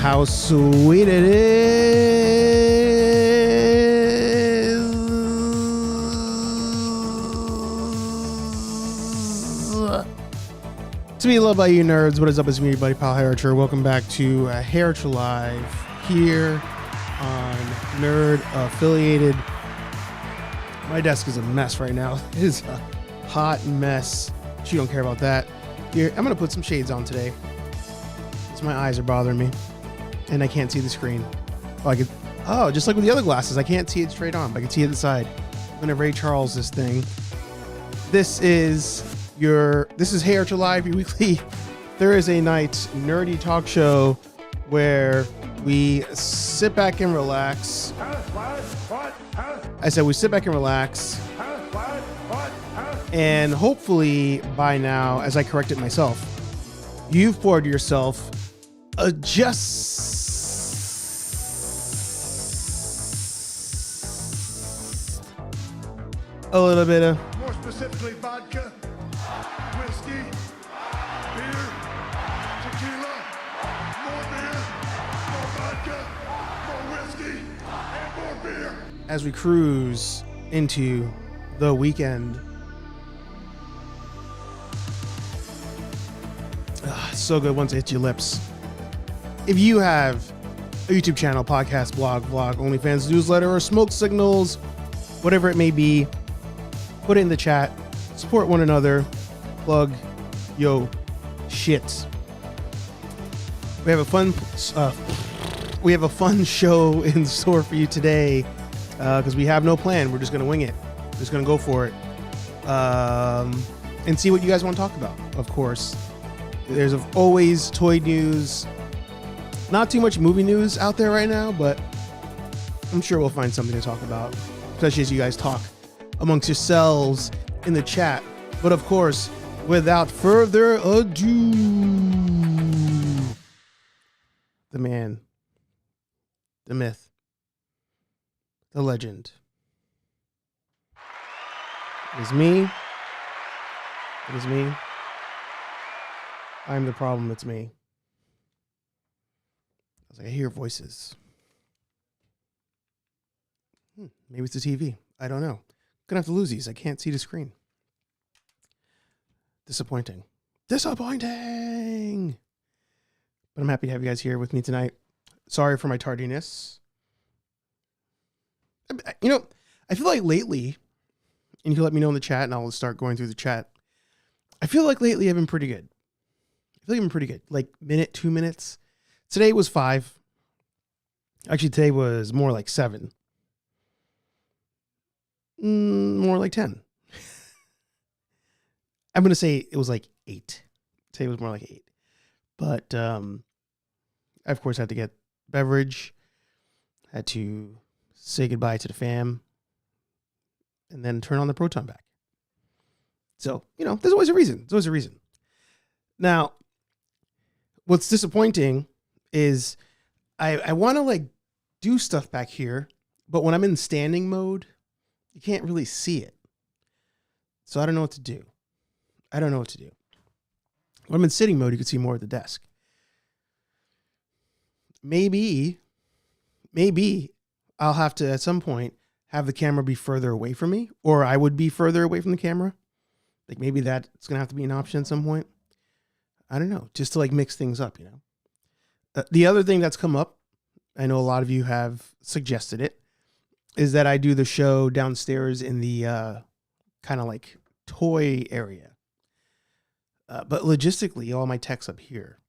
how sweet it is to be loved by you nerds. What is up? It's me, buddy pal HeyArcher. Welcome back to HeyArcher Live here on Nerd Affiliated. My desk is a mess right now. It is a hot mess. But you don't care about that. Here, I'm going to put some shades on today. My eyes are bothering me and I can't see the screen. Just like with the other glasses, I can't see it straight on, but I can see it inside. I'm going to Ray Charles this thing. This is HeyArcher Live, your weekly Thursday night nerdy talk show where we sit back and relax. I said we sit back and relax. And hopefully by now, as I corrected myself, you've poured yourself a little bit of, more specifically, vodka, whiskey, beer, tequila, more beer, more vodka, more whiskey, and more beer. As we cruise into the weekend. So good once it hits your lips. If you have a YouTube channel, podcast, blog, vlog, OnlyFans, newsletter, or smoke signals, whatever it may be, put it in the chat. Support one another. Plug yo shit. We have a fun show in store for you today because we have no plan. We're just gonna wing it. Just gonna go for it and see what you guys want to talk about. Of course. There's always toy news. Not too much movie news out there right now, but I'm sure we'll find something to talk about, especially as you guys talk amongst yourselves in the chat. But of course, without further ado, the man, the myth, the legend. It is me. It is me. I'm the problem, it's me. I was like, I hear voices. Maybe it's the TV. I don't know. Gonna have to lose these. I can't see the screen. Disappointing. But I'm happy to have you guys here with me tonight. Sorry for my tardiness. You know, I feel like lately, and you can let me know in the chat and I'll start going through the chat. I feel like lately I've been pretty good. Like minute, 2 minutes. Today was 5. Actually, today was more like 7. More like 10. I'm going to say it was like 8. Today was more like 8. But I, of course, had to get beverage. Had to say goodbye to the fam. And then turn on the Proton back. So, you know, there's always a reason. Now, what's disappointing is I want to like do stuff back here, but when I'm in standing mode, you can't really see it. So I don't know what to do. When I'm in sitting mode, you can see more of the desk. Maybe I'll have to, at some point, have the camera be further away from me, or I would be further away from the camera. Like maybe that's going to have to be an option at some point. I don't know, just to like mix things up, you know. The other thing that's come up, I know a lot of you have suggested it, is that I do the show downstairs in the kind of like toy area. But logistically, all my tech's up here.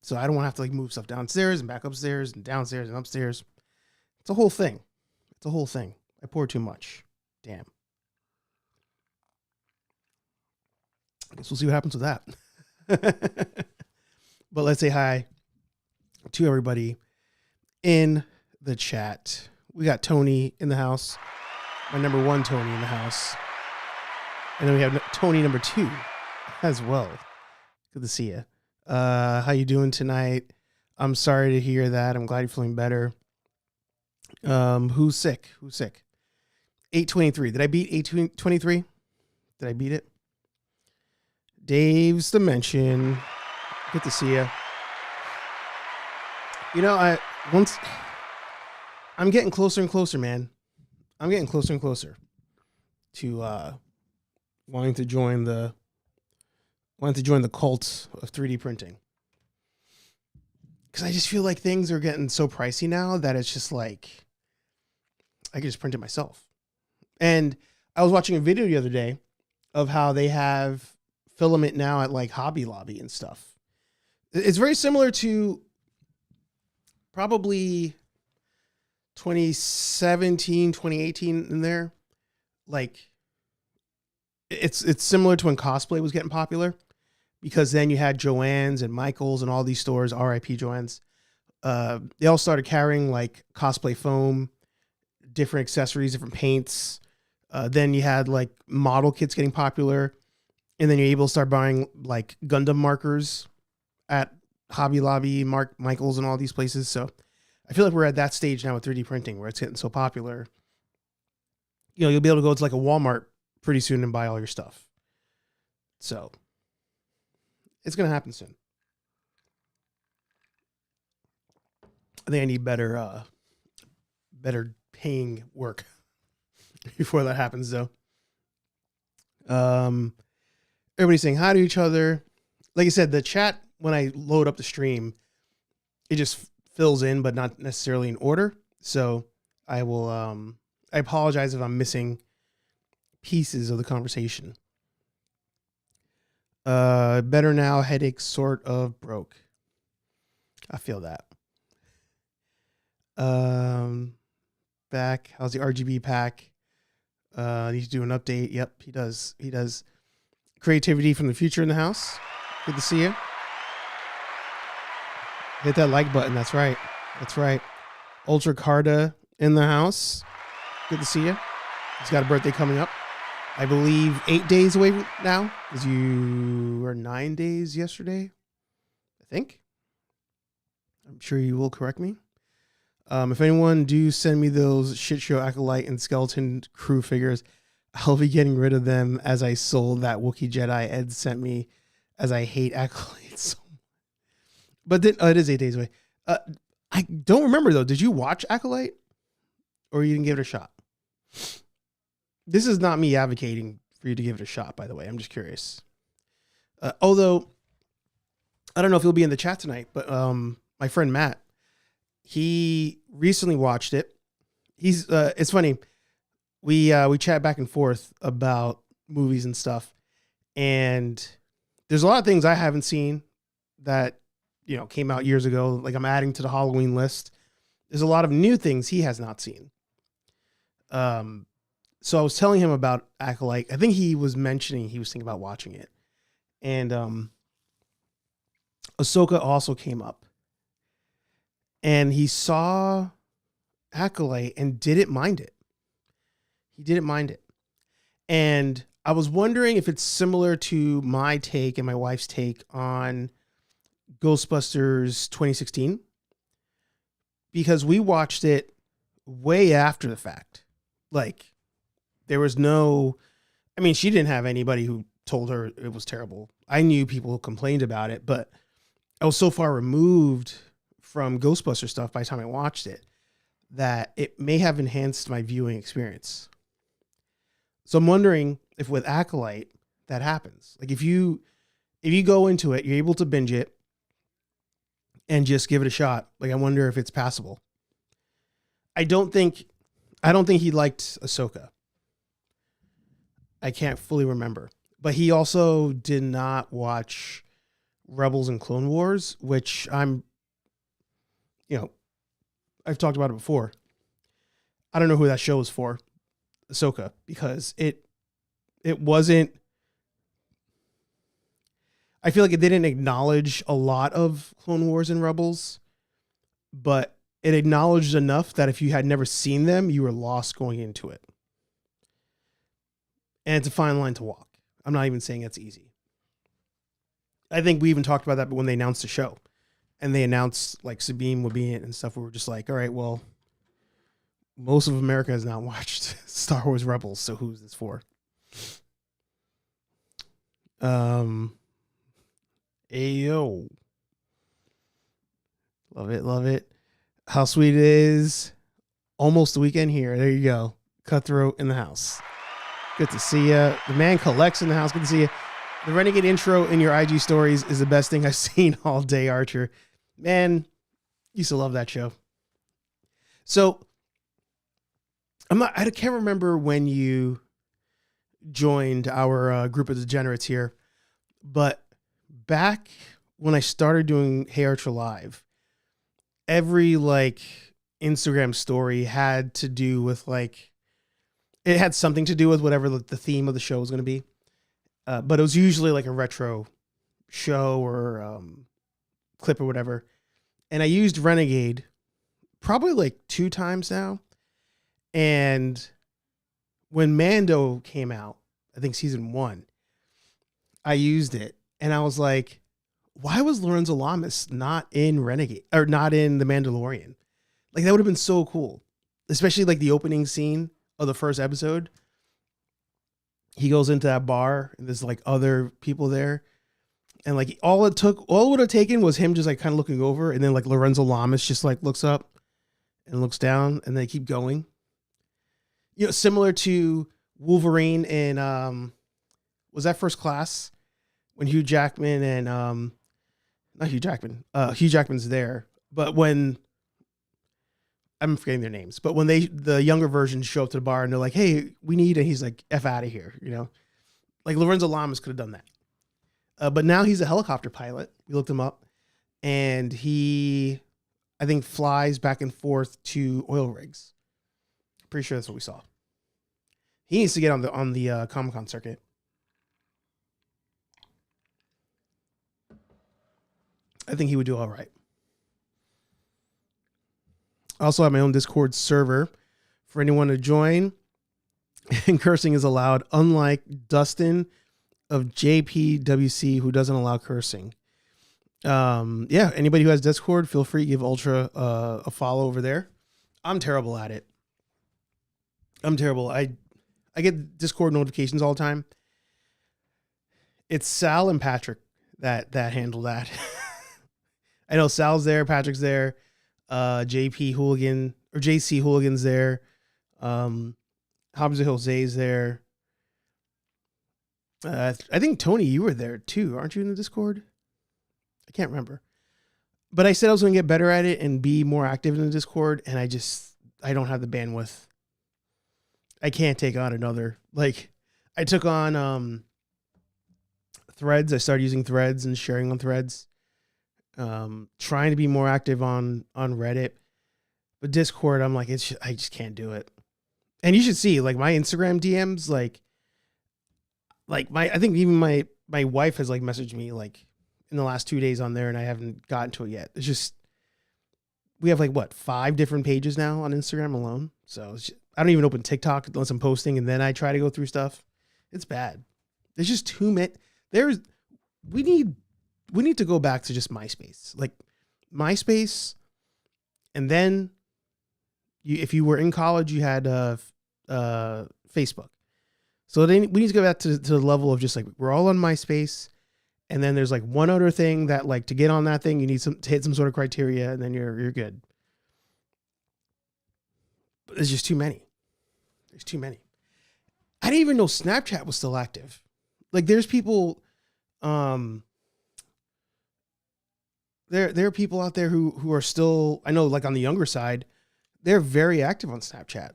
So I don't want to have to like move stuff downstairs and back upstairs and downstairs and upstairs. It's a whole thing. I pour too much. Damn. I guess we'll see what happens with that. But let's say hi to everybody in the chat. We got Tony in the house, my number 1 Tony in the house, and then we have Tony number 2 as well. Good to see you. How you doing tonight? I'm sorry to hear that. I'm glad you're feeling better. Who's sick? 823. Did I beat 823? Did I beat it? Dave's Dimension. Good to see you. You know, once I'm getting closer and closer, man. I'm getting closer and closer to wanting to join the cult of 3D printing. Because I just feel like things are getting so pricey now that it's just like I can just print it myself. And I was watching a video the other day of how they have filament now at like Hobby Lobby and stuff. It's very similar to probably 2017, 2018 in there. Like it's similar to when cosplay was getting popular, because then you had Joann's and Michael's and all these stores, RIP Joann's. They all started carrying like cosplay foam, different accessories, different paints. Then you had like model kits getting popular, and then you're able to start buying like Gundam markers at Hobby Lobby, Michael's, and all these places. So I feel like we're at that stage now with 3D printing where it's getting so popular. You know, you'll be able to go to like a Walmart pretty soon and buy all your stuff. So it's going to happen soon. I think I need better paying work before that happens, though. Everybody's saying hi to each other. Like I said, the chat, when I load up the stream, it just fills in, but not necessarily in order. So I will, I apologize if I'm missing pieces of the conversation. Better now, headache sort of broke. I feel that. Back. How's the RGB pack? Needs to do an update. Yep, he does. He does. Creativity from the future in the house. Good to see you. Hit that like button. That's right. That's right. Ultra Carda in the house. Good to see you. He's got a birthday coming up. I believe 8 days away now, because you were 9 days yesterday, I think. I'm sure you will correct me. If anyone do send me those shit show Acolyte and Skeleton Crew figures, I'll be getting rid of them as I sold that Wookiee Jedi Ed sent me, as I hate Acolyte so much. But then, it is 8 days away. I don't remember, though. Did you watch Acolyte? Or you didn't give it a shot? This is not me advocating for you to give it a shot, by the way. I'm just curious. Although, I don't know if he'll be in the chat tonight, but my friend Matt, he recently watched it. It's funny. We chat back and forth about movies and stuff, and there's a lot of things I haven't seen that, you know, came out years ago. Like, I'm adding to the Halloween list. There's a lot of new things he has not seen. So I was telling him about Acolyte. I think he was mentioning he was thinking about watching it, and Ahsoka also came up, and he saw Acolyte and didn't mind it. He didn't mind it. And I was wondering if it's similar to my take and my wife's take on Ghostbusters 2016, because we watched it way after the fact. Like, there was no, I mean, she didn't have anybody who told her it was terrible. I knew people who complained about it, but I was so far removed from Ghostbuster stuff by the time I watched it that it may have enhanced my viewing experience. So I'm wondering if with Acolyte that happens. Like, if you go into it, you're able to binge it and just give it a shot. Like, I wonder if it's passable. I don't think he liked Ahsoka. I can't fully remember. But he also did not watch Rebels and Clone Wars, which I've talked about it before. I don't know who that show is for, Ahsoka, because it wasn't, I feel like it didn't acknowledge a lot of Clone Wars and Rebels, but it acknowledged enough that if you had never seen them, you were lost going into it. And it's a fine line to walk. I'm not even saying it's easy. I think we even talked about that when they announced the show. And they announced like Sabine would be in it and stuff. We were just like, all right, well, most of America has not watched Star Wars Rebels, so who's this for? Ayo. Love it, love it. How sweet it is. Almost the weekend here. There you go. Cutthroat in the house. Good to see you. The man collects in the house. Good to see you. The Renegade intro in your IG stories is the best thing I've seen all day, Archer. Man, used to love that show. So I can't remember when you joined our group of degenerates here, but back when I started doing HeyArcher Live, every like Instagram story had to do with like, it had something to do with whatever the theme of the show was going to be. But it was usually like a retro show or clip or whatever. And I used Renegade probably like 2 times now. And when Mando came out, I think season 1, I used it. And I was like, why was Lorenzo Lamas not in Renegade or not in The Mandalorian? Like that would have been so cool. Especially like the opening scene of the first episode. He goes into that bar and there's like other people there. And like all it would have taken was him just like kind of looking over. And then like Lorenzo Lamas just like looks up and looks down and they keep going. You know, similar to Wolverine in, was that First Class when Hugh Jackman and, not Hugh Jackman, Hugh Jackman's there. But when, I'm forgetting their names, but when the younger versions show up to the bar and they're like, hey, we need, and he's like, F out of here, you know, like Lorenzo Lamas could have done that. But now he's a helicopter pilot. We looked him up and he, I think, flies back and forth to oil rigs. Pretty sure that's what we saw. He needs to get on the Comic-Con circuit. I think he would do all right. I also have my own Discord server for anyone to join. And cursing is allowed, unlike Dustin of JPWC, who doesn't allow cursing. Yeah, anybody who has Discord, feel free to give Ultra a follow over there. I'm terrible at it. I'm terrible. I get Discord notifications all the time. It's Sal and Patrick that handle that. I know Sal's there, Patrick's there. JP Hooligan or JC Hooligan's there. Hamza Jose's there. I think Tony, you were there too, aren't you, in the Discord? I can't remember. But I said I was going to get better at it and be more active in the Discord, and I don't have the bandwidth. I can't take on another. Like, I took on Threads. I started using Threads and sharing on Threads. Trying to be more active on Reddit. But Discord, I'm like, I just can't do it. And you should see, like, my Instagram DMs, I think even my wife has like messaged me like in the last 2 days on there, and I haven't gotten to it yet. It's just, we have like 5 different pages now on Instagram alone. So I don't even open TikTok unless I'm posting, and then I try to go through stuff. It's bad. There's just too many. We need to go back to just MySpace, like MySpace. And then if you were in college, you had Facebook. So then we need to go back to the level of just like, we're all on MySpace. And then there's like one other thing that, like, to get on that thing, you need to hit some sort of criteria, and then you're good. But there's just too many. There's too many. I didn't even know Snapchat was still active. Like, there's people, there are people out there who are still, I know, like on the younger side, they're very active on Snapchat.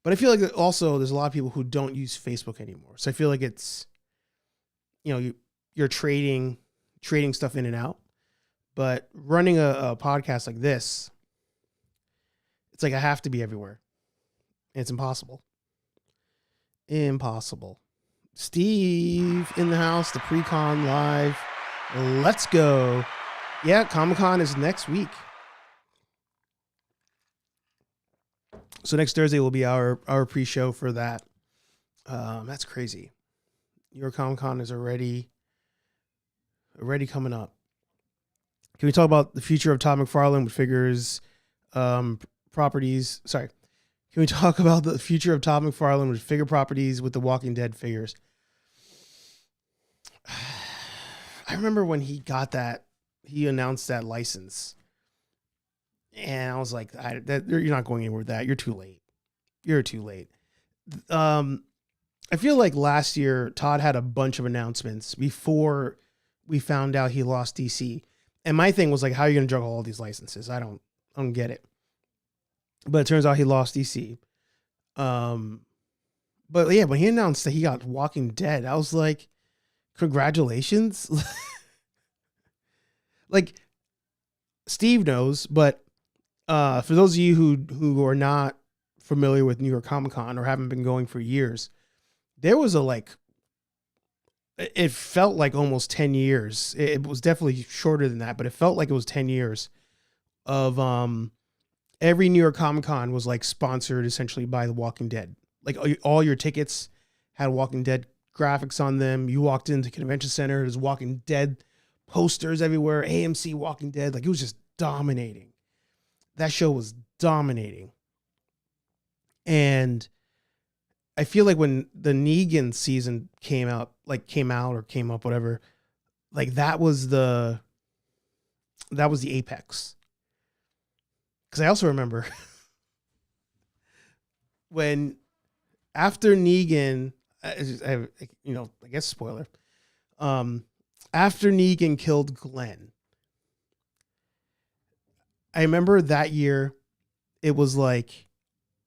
But I feel like also there's a lot of people who don't use Facebook anymore. So I feel like it's, you know, you're trading stuff in and out. But running a podcast like this, it's like I have to be everywhere. And it's impossible. Impossible. Steve in the house, the pre-con live. Let's go. Yeah, Comic-Con is next week. So next Thursday will be our pre-show for that. That's crazy. Your Comic-Con is already coming up. Can we talk about the future of Todd McFarlane with figures, properties? Sorry. Can we talk about the future of Todd McFarlane with figure properties with the Walking Dead figures? I remember when he announced that license. And I was like, you're not going anywhere with that. You're too late. You're too late. I feel like last year Todd had a bunch of announcements before we found out he lost DC. And my thing was like, how are you going to juggle all these licenses? I don't get it. But it turns out he lost DC. But yeah, when he announced that he got Walking Dead, I was like, congratulations. Like, Steve knows, but for those of you who are not familiar with New York Comic Con or haven't been going for years, there was it felt like almost 10 years. It was definitely shorter than that, but it felt like it was 10 years of every New York Comic Con was like sponsored essentially by The Walking Dead. Like all your tickets had Walking Dead graphics on them. You walked into the convention center, there's Walking Dead posters everywhere, AMC Walking Dead. Like, it was just dominating. That show was dominating. And I feel like when the Negan season came up, whatever, like that was the apex. Because I also remember when after Negan, I guess spoiler, after Negan killed Glenn, I remember that year it was like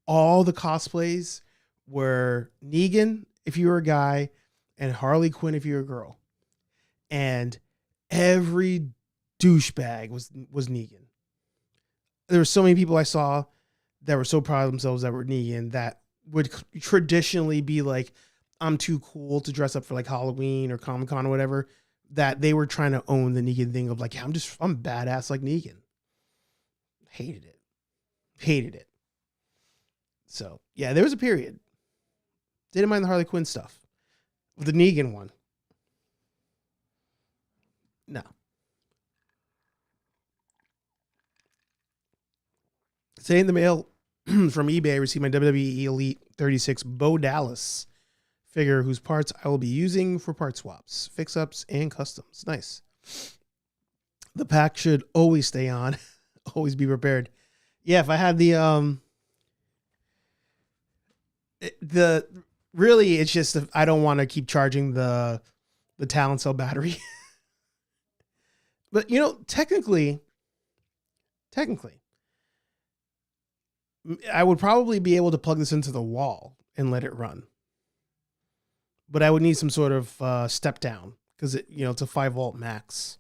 all the cosplays were Negan if you were a guy and Harley Quinn if you were a girl. And every douchebag was Negan. There were so many people I saw that were so proud of themselves that were Negan that would traditionally be like, I'm too cool to dress up for like Halloween or Comic-Con or whatever, that they were trying to own the Negan thing of like, I'm badass like Negan. Hated it. So yeah, there was a period. Didn't mind the Harley Quinn stuff. The Negan one, no. Today in the mail from eBay, I received my WWE Elite 36 Bo Dallas figure, whose parts I will be using for part swaps, fix-ups, and customs. Nice. The pack should always stay on. Always be prepared. Yeah, if I had really, it's just I don't want to keep charging the Talent Cell battery. But technically, I would probably be able to plug this into the wall and let it run. But I would need some sort of step down because it's a 5-volt max.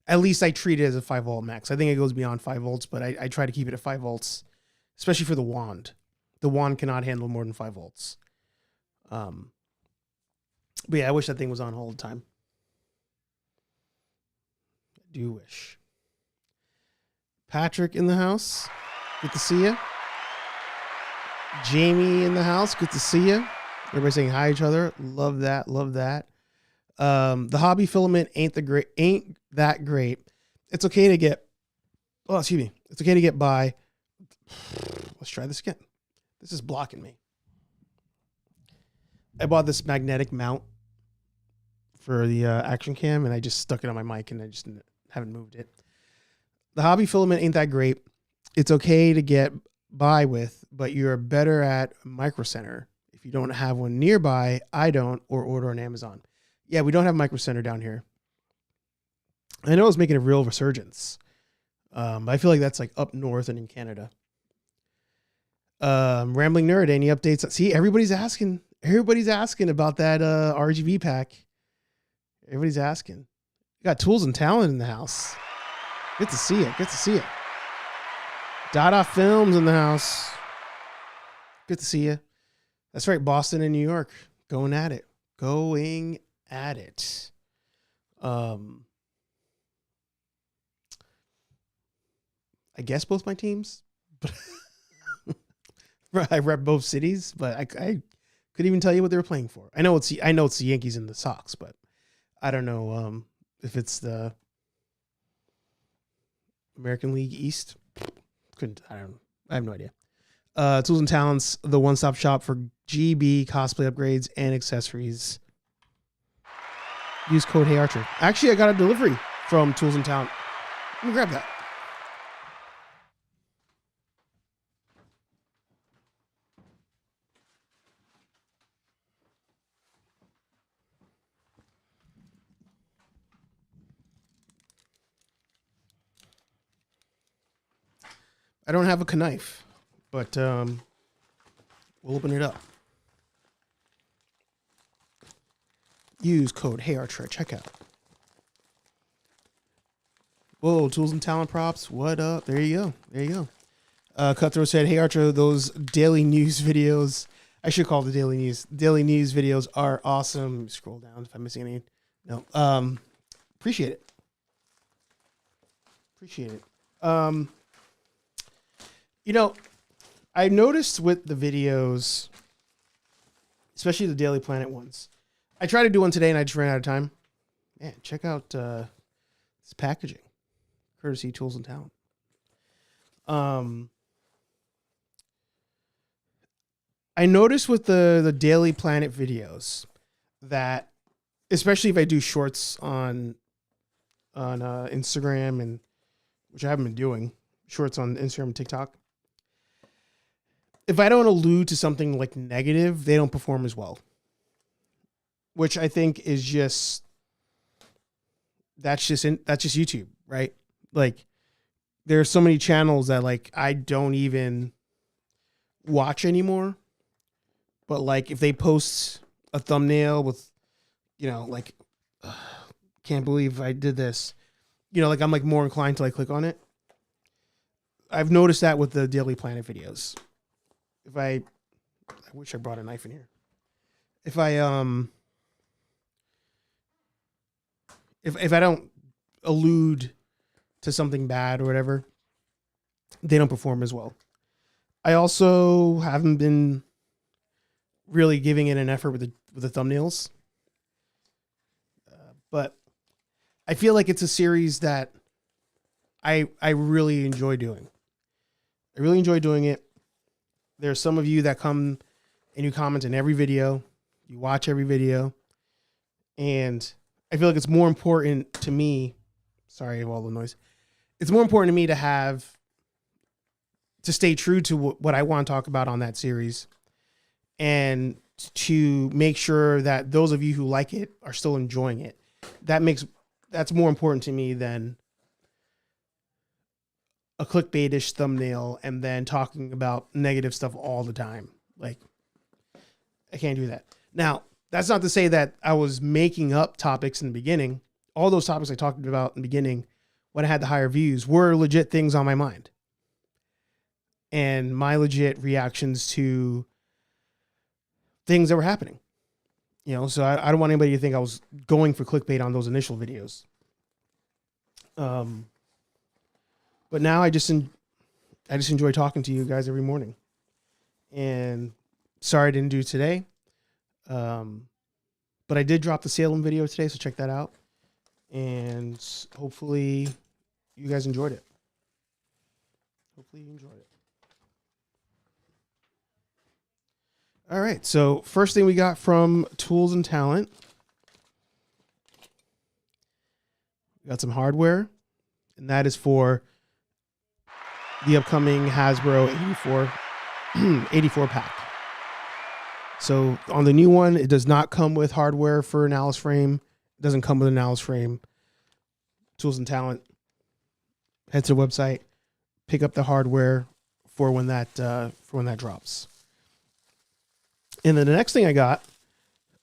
At least I treat it as a 5-volt max. I think it goes beyond 5 volts, but I try to keep it at 5 volts, especially for the wand. The wand cannot handle more than 5 volts. But yeah, I wish that thing was on all the time. I do wish. Patrick in the house. Good to see you. Jamie in the house. Good to see you. Everybody saying hi to each other. Love that. Love that. The hobby filament ain't that great. It's okay to get. Oh, excuse me. It's okay to get by. Let's try this again. This is blocking me. I bought this magnetic mount for the action cam, and I just stuck it on my mic, and I just haven't moved it. The hobby filament ain't that great. It's okay to get by with, but you're better at Micro Center. If you don't have one nearby, I don't, or order on Amazon. Yeah, we don't have Micro Center down here. I know it's making a real resurgence. I feel like that's like up north and in Canada. Rambling Nerd, any updates? See, everybody's asking about that RGB pack. Everybody's asking. You got Tools and Talent in the house. Good to see it. Dada Films in the house. Good to see you. That's right, Boston and New York going at it. I guess both my teams, but I rep both cities, but I couldn't even tell you what they were playing for. I know it's the Yankees and the Sox, but I don't know if it's the American League East. I have no idea. Tools and Talents, the one-stop shop for GB cosplay upgrades and accessories. Use code HeyArcher. Actually, I got a delivery from Tools and Talent. Let me grab that. I don't have a knife, but we'll open it up. Use code HeyArcher at checkout. Whoa, tools and talent props. What up? There you go. There you go. Cutthroat said, "Hey Archer, those daily news videos. I should call the daily news. Daily news videos are awesome." Scroll down if I'm missing any. No. Appreciate it. Appreciate it. You know, I noticed with the videos, especially the Daily Planet ones. I tried to do one today and I just ran out of time. Man, check out this packaging. Courtesy Tools and Talent. I noticed with the Daily Planet videos that, especially if I do shorts on Instagram, and which I haven't been doing, shorts on Instagram and TikTok, if I don't allude to something like negative, they don't perform as well. Which I think is just that's just YouTube, right? Like, there are so many channels that like I don't even watch anymore. But like, if they post a thumbnail with, you know, like, can't believe I did this, you know, like I'm like more inclined to like click on it. I've noticed that with the Daily Planet videos. I wish I brought a knife in here. If I don't allude to something bad or whatever, they don't perform as well. I also haven't been really giving it an effort with the thumbnails, but I feel like it's a series that I really enjoy doing. I really enjoy doing it. There are some of you that come and you comment in every video, you watch every video, and I feel like it's more important to me. Sorry of all the noise. It's more important to me to stay true to what I want to talk about on that series, and to make sure that those of you who like it are still enjoying it. That's more important to me than a clickbaitish thumbnail and then talking about negative stuff all the time. Like, I can't do that. Now, that's not to say that I was making up topics in the beginning. All those topics I talked about in the beginning, when I had the higher views, were legit things on my mind. And my legit reactions to things that were happening. You know, so I don't want anybody to think I was going for clickbait on those initial videos. But now I just enjoy talking to you guys every morning. And sorry I didn't do today. But I did drop the Salem video today, so check that out. And hopefully you guys enjoyed it. Hopefully you enjoyed it. All right, so first thing we got from Tools and Talent. We got some hardware, and that is for the upcoming Hasbro 84 pack. So on the new one, it does not come with hardware for an Alice frame. It doesn't come with an Alice frame. Tools and Talent. Head to the website, pick up the hardware for when that drops. And then the next thing I got,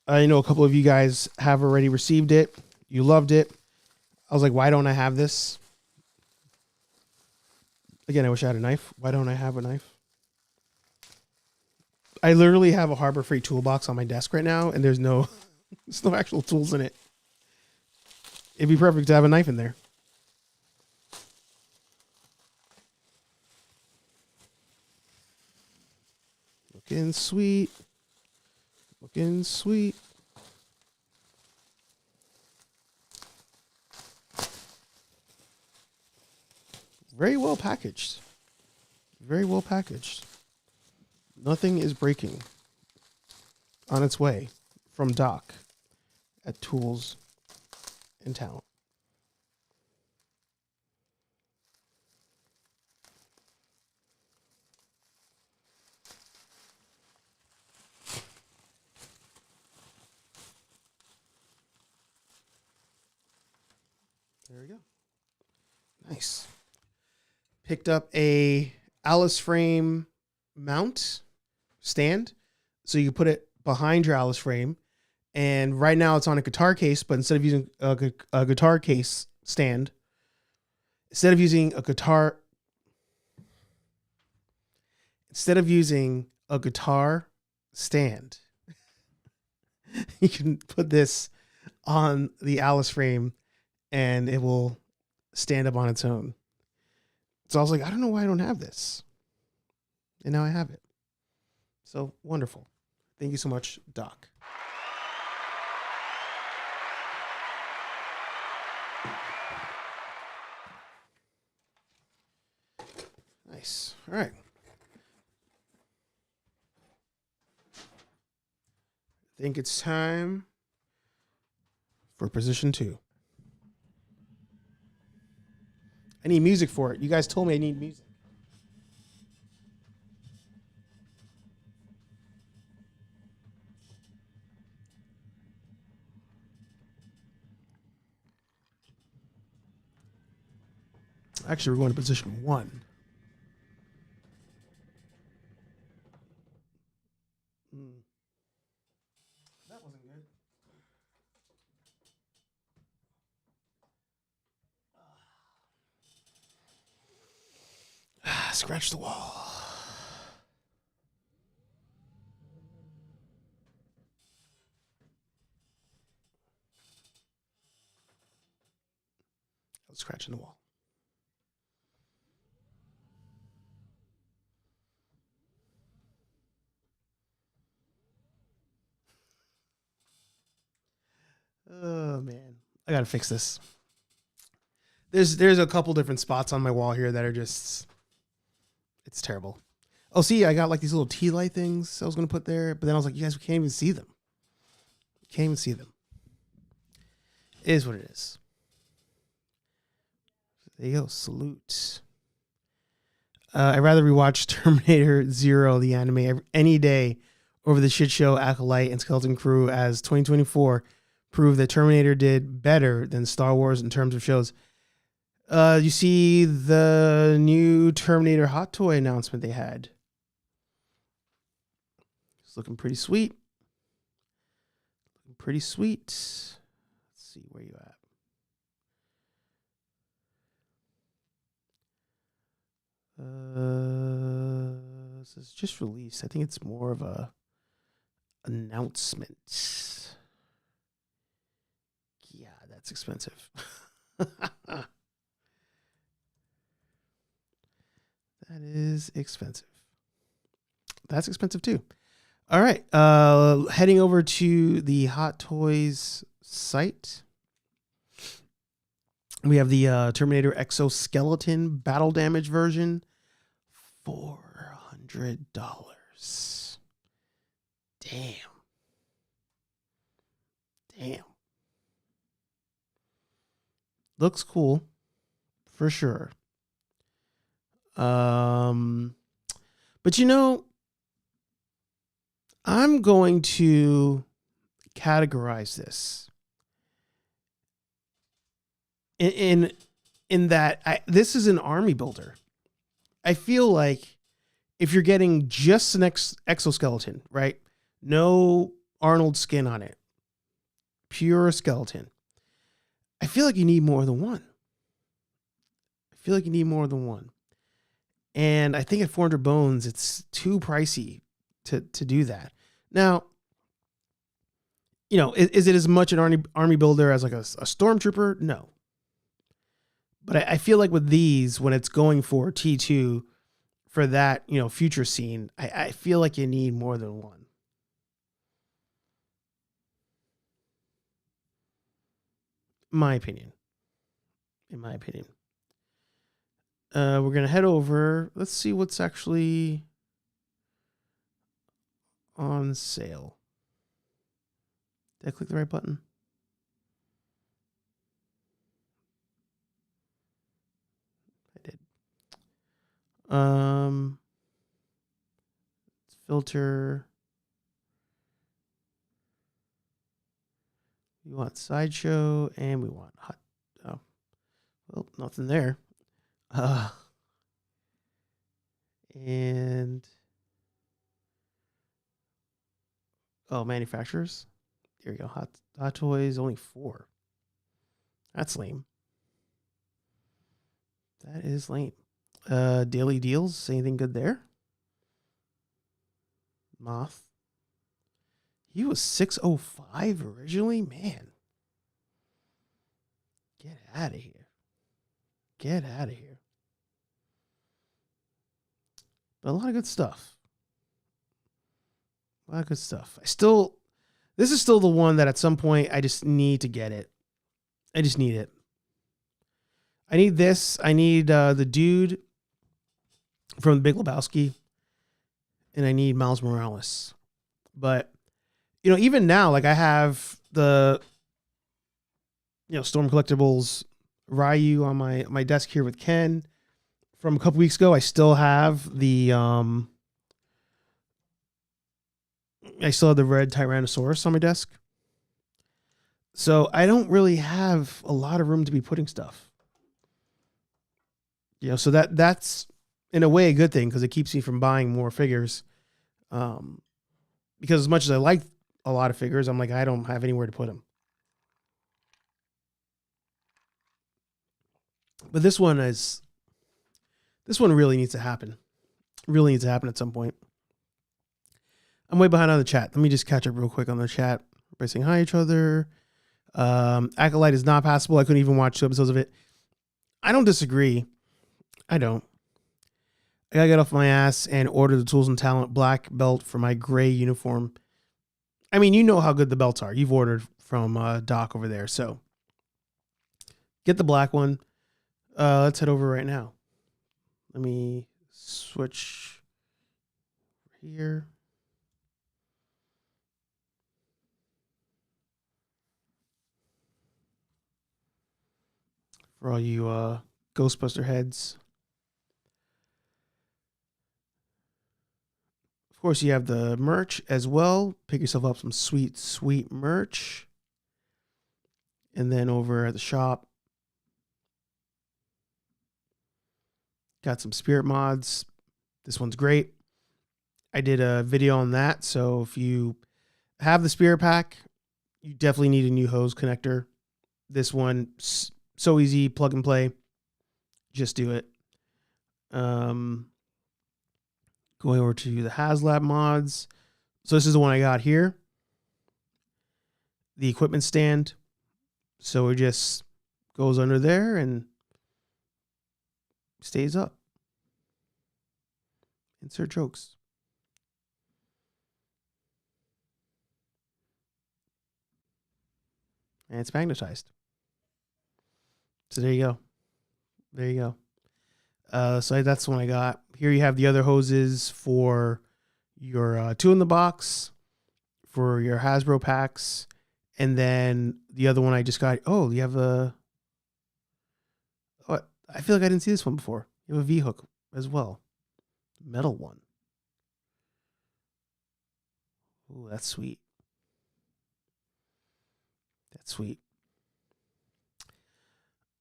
I know a couple of you guys have already received it. You loved it. I was like, why don't I have this? Again, I wish I had a knife. Why don't I have a knife? I literally have a Harbor Freight toolbox on my desk right now, and there's no actual tools in it. It'd be perfect to have a knife in there. Looking sweet. Looking sweet. Very well packaged. Very well packaged. Nothing is breaking. On its way from Doc at Tools and Talent. There we go. Nice. Picked up a Alice frame mount stand. So you put it behind your Alice frame. And right now it's on a guitar case, but instead of using a guitar case stand, instead of using a guitar stand, you can put this on the Alice frame and it will stand up on its own. So I was like, I don't know why I don't have this. And now I have it. So wonderful. Thank you so much, Doc. Nice. All right. I think it's time for position 2. I need music for it. You guys told me I need music. Actually, we're going to position 1. That wasn't good. Scratch the wall. I was scratching the wall. Oh man, I gotta fix this. There's a couple different spots on my wall here that are just, it's terrible. Oh, see, I got like these little tea light things I was gonna put there, but then I was like, you guys, we can't even see them. Can't even see them. It is what it is. There you go. Salute. I'd rather rewatch Terminator Zero, the anime, any day over the shit show Acolyte and Skeleton Crew, as 2024 proved that Terminator did better than Star Wars in terms of shows. You see the new Terminator hot toy announcement they had. It's looking pretty sweet. Looking pretty sweet. Let's see where you at. This is just released. I think it's more of a announcement. Yeah, that's expensive. That is expensive. That's expensive too. All right. Heading over to the Hot Toys site. We have the Terminator Exoskeleton Battle Damage version. $400. Damn. Looks cool. For sure. But you know, I'm going to categorize this in that this is an army builder. I feel like if you're getting just an exoskeleton, right? No Arnold skin on it. Pure skeleton. I feel like you need more than one. And I think at 400 bones, it's too pricey to do that. Now, you know, is it as much an army builder as like a stormtrooper? No. But I feel like with these, when it's going for T2 for that, you know, future scene, I feel like you need more than one. In my opinion. We're going to head over. Let's see what's actually on sale. Did I click the right button? I did. Let's filter. We want sideshow and we want hot. Oh, well, nothing there. And manufacturers. There you go. Hot Toys, only 4. That's lame. That is lame. Daily deals. Anything good there? Moth. He was 605 originally? Man. Get out of here. Get out of here. But a lot of good stuff. A lot of good stuff. This is still the one that at some point I just need to get it. I just need it. I need this. I need the dude from The Big Lebowski. And I need Miles Morales. But, even now, like I have the, Storm Collectibles Ryu on my desk here with Ken. From a couple weeks ago, I still have the red Tyrannosaurus on my desk. So I don't really have a lot of room to be putting stuff. So that's in a way a good thing because it keeps me from buying more figures. Because as much as I like a lot of figures, I'm like, I don't have anywhere to put them. But this one really needs to happen. Really needs to happen at some point. I'm way behind on the chat. Let me just catch up real quick on the chat. Everybody saying hi to each other. Acolyte is not passable. I couldn't even watch 2 episodes of it. I don't disagree. I don't. I gotta get off my ass and order the Tools and Talent black belt for my gray uniform. I mean, you know how good the belts are. You've ordered from Doc over there. So get the black one. Let's head over right now. Let me switch here. For all you Ghostbuster heads. Of course, you have the merch as well. Pick yourself up some sweet, sweet merch. And then over at the shop, got some spirit mods. This one's great. I did a video on that. So if you have the spirit pack, you definitely need a new hose connector. This one, so easy, plug and play. Just do it. Going over to the HasLab mods. So this is the one I got here. The equipment stand. So it just goes under there and stays up. Insert jokes. And it's magnetized. So there you go. There you go. So that's the one I got. Here you have the other hoses for your 2 in the box, for your Hasbro packs, and then the other one I just got. Oh, you have a. Oh, I feel like I didn't see this one before. You have a V hook as well, metal one. Oh, that's sweet. That's sweet.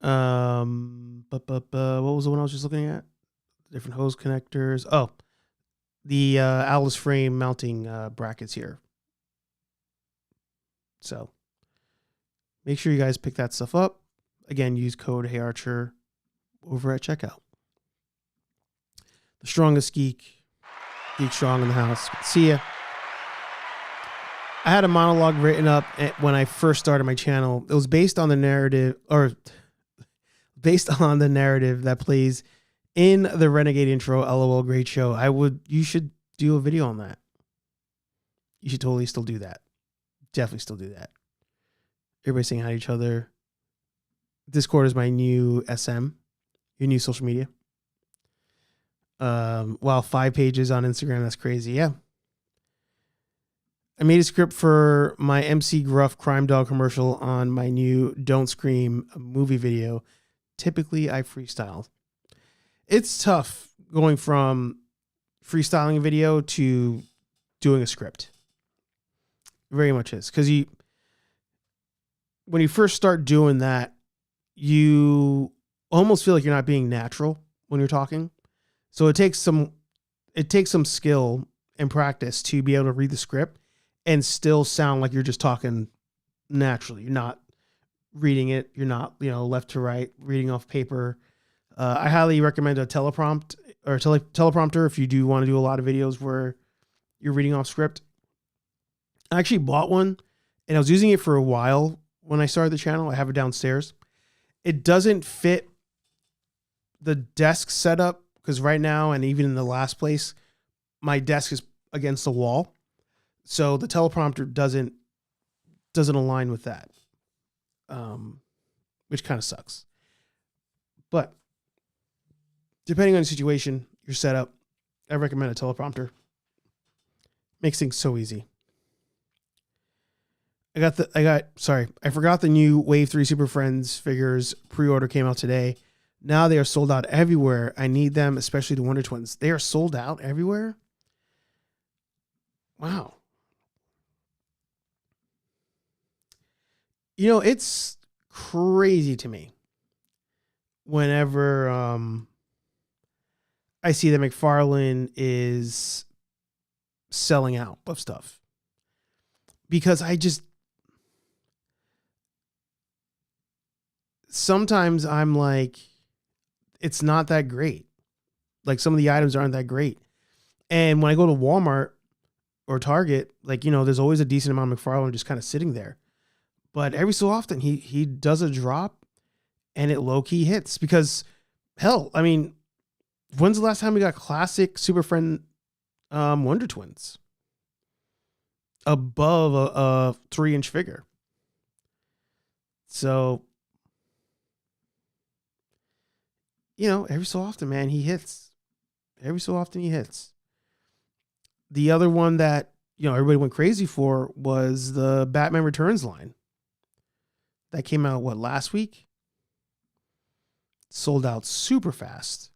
What was the one I was just looking at? Different hose connectors. Oh, the Atlas frame mounting brackets here. So make sure you guys pick that stuff up. Again, use code HeyArcher over at checkout. The strongest geek strong in the house. See ya. I had a monologue written up when I first started my channel. It was based on the narrative that plays in the Renegade intro. LOL, great show. You should do a video on that. You should totally still do that. Definitely still do that. Everybody saying hi to each other. Discord is my new SM, your new social media. Wow, 5 pages on Instagram. That's crazy. Yeah. I made a script for my MC Gruff Crime Dog commercial on my new Don't Scream movie video. Typically, I freestyle. It's tough going from freestyling a video to doing a script. It very much is. Because when you first start doing that, you almost feel like you're not being natural when you're talking. So it takes some it takes some skill and practice to be able to read the script and still sound like you're just talking naturally. You're not reading it. You're not, left to right, reading off paper. I highly recommend a teleprompter if you do want to do a lot of videos where you're reading off script. I actually bought one and I was using it for a while when I started the channel. I have it downstairs. It doesn't fit the desk setup because right now, and even in the last place, my desk is against the wall. So the teleprompter doesn't align with that, which kind of sucks. But depending on the situation, your setup, I recommend a teleprompter. Makes things so easy. I forgot the new Wave 3 Super Friends figures pre-order came out today. Now they are sold out everywhere. I need them, especially the Wonder Twins. They are sold out everywhere? Wow. It's crazy to me whenever I see that McFarlane is selling out of stuff. Because sometimes I'm like, it's not that great. Like some of the items aren't that great. And when I go to Walmart or Target, there's always a decent amount of McFarlane just kind of sitting there. But every so often he does a drop and it low key hits because hell, when's the last time we got classic Super Friend Wonder Twins above a 3-inch figure? So, every so often, man, he hits. Every so often he hits. The other one that, everybody went crazy for was the Batman Returns line. That came out, last week? Sold out super fast.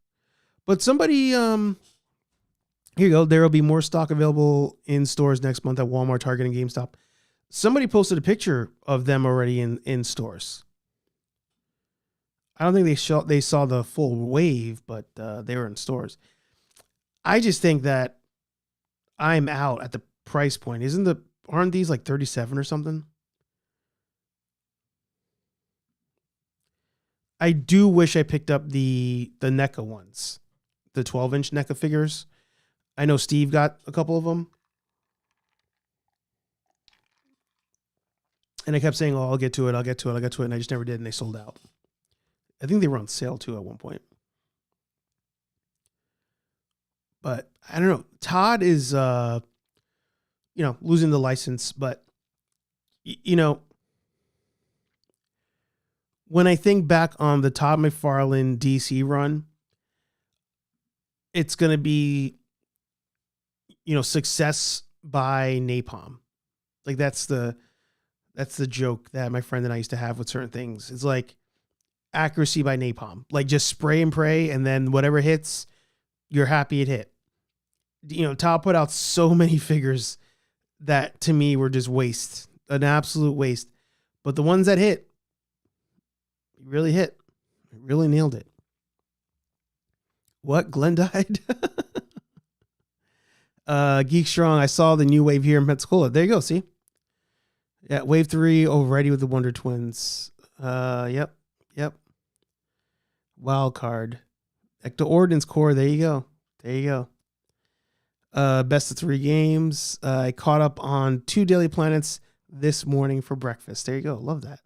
But somebody, here you go. There will be more stock available in stores next month at Walmart, Target, and GameStop. Somebody posted a picture of them already in stores. I don't think they saw the full wave, but they were in stores. I just think that I'm out at the price point. Aren't these like 37 or something? I do wish I picked up the NECA ones, the 12-inch NECA figures. I know Steve got a couple of them. And I kept saying, I'll get to it. And I just never did. And they sold out. I think they were on sale too at one point. But I don't know. Todd is, losing the license. But, when I think back on the Todd McFarlane DC run, it's going to be, success by napalm. Like that's the joke that my friend and I used to have with certain things. It's like accuracy by napalm, like just spray and pray. And then whatever hits, you're happy it hit. Todd put out so many figures that to me were just an absolute waste. But the ones that hit, really hit. It really nailed it. What? Glenn died? Geek Strong, I saw the new wave here in Pensacola. There you go, see? Yeah, wave 3 already with the Wonder Twins. Yep. Wild card. Ecto Ordnance Core, there you go. Best of 3 games. I caught up on 2 Daily Planets this morning for breakfast. There you go. Love that.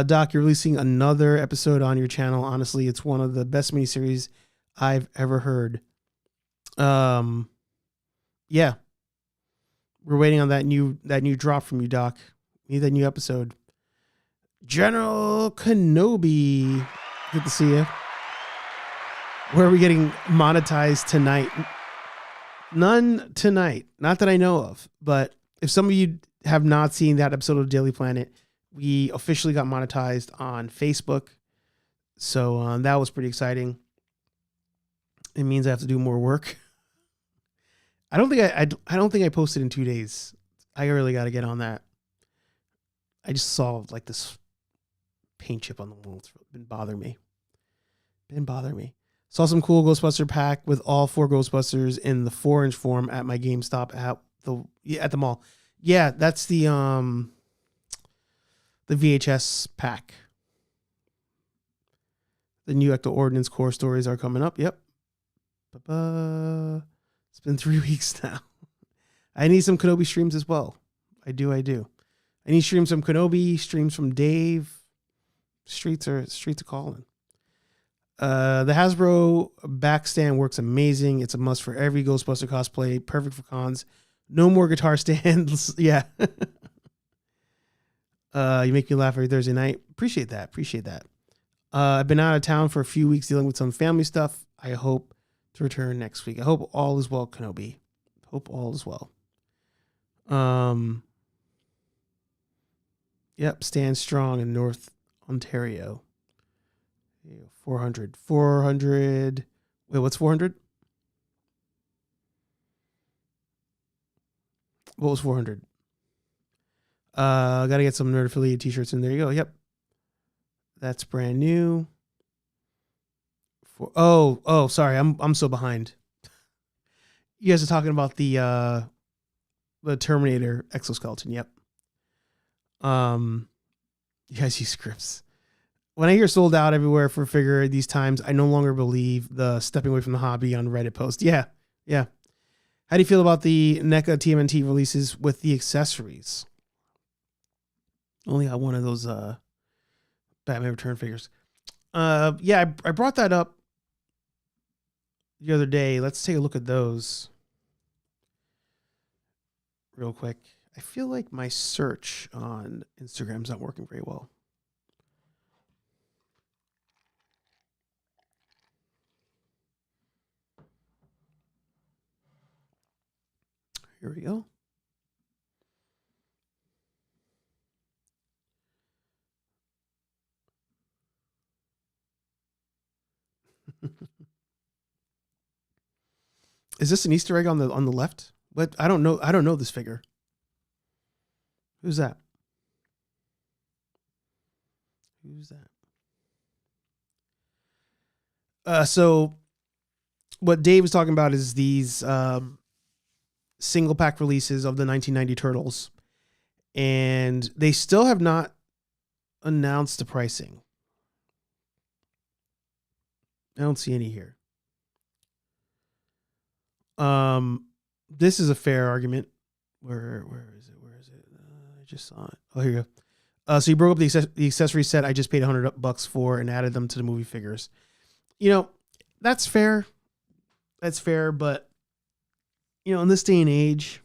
Doc, you're releasing another episode on your channel. Honestly, it's one of the best miniseries I've ever heard. Yeah. We're waiting on that new drop from you, Doc. Need that new episode. General Kenobi. Good to see you. Where are we getting monetized tonight? None tonight. Not that I know of. But if some of you have not seen that episode of Daily Planet, we officially got monetized on Facebook. So that was pretty exciting. It means I have to do more work. I don't think I posted in 2 days. I really got to get on that. I just saw like this paint chip on the wall. It's been bothering me. Saw some cool Ghostbuster pack with all 4 Ghostbusters in the 4-inch form at my GameStop at the mall. Yeah, that's the VHS pack. The new Ecto Ordnance Core stories are coming up. Yep. It's been 3 weeks now. I need some Kenobi streams as well. I do. I need streams from Kenobi, streams from Dave. Streets are calling. The Hasbro backstand works amazing. It's a must for every Ghostbuster cosplay. Perfect for cons. No more guitar stands. Yeah. You make me laugh every Thursday night. Appreciate that. I've been out of town for a few weeks dealing with some family stuff. I hope to return next week. I hope all is well, Kenobi. Hope all is well. Yep, stand strong in North Ontario. 400. Wait, what's 400? What was 400? Got to get some Nerd Affiliate t-shirts in. There you go. Yep. That's brand new. Sorry. I'm so behind. You guys are talking about the Terminator exoskeleton. Yep. You guys use scripts. When I hear sold out everywhere for a figure these times, I no longer believe the stepping away from the hobby on Reddit post. Yeah. How do you feel about the NECA TMNT releases with the accessories? Only got one of those Batman Return figures. I brought that up the other day. Let's take a look at those real quick. I feel like my search on Instagram's not working very well. Here we go. Is this an Easter egg on the left? What? I don't know this figure. Who's that? So what Dave was talking about is these single pack releases of the 1990 Turtles, and they still have not announced the pricing. I don't see any here. This is a fair argument. Where is it? I just saw it. Oh, here you go. So you broke up the accessory set I just paid $100 for and added them to the movie figures. You know, that's fair. But you know, in this day and age,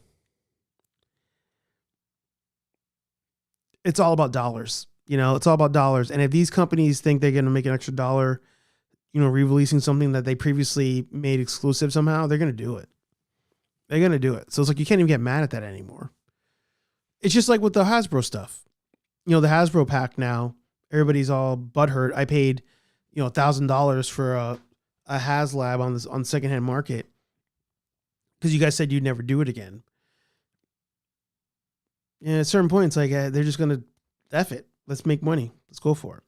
it's all about dollars. You know, it's all about dollars. And if these companies think they're going to make an extra dollar, you know, re-releasing something that they previously made exclusive somehow, they're going to do it. So it's like, you can't even get mad at that anymore. It's just like with the Hasbro stuff. You know, the Hasbro pack now, everybody's all butthurt. I paid, you know, $1,000 for a HasLab on secondhand market because you guys said you'd never do it again. And at a certain point, it's like, they're just going to F it. Let's make money. Let's go for it.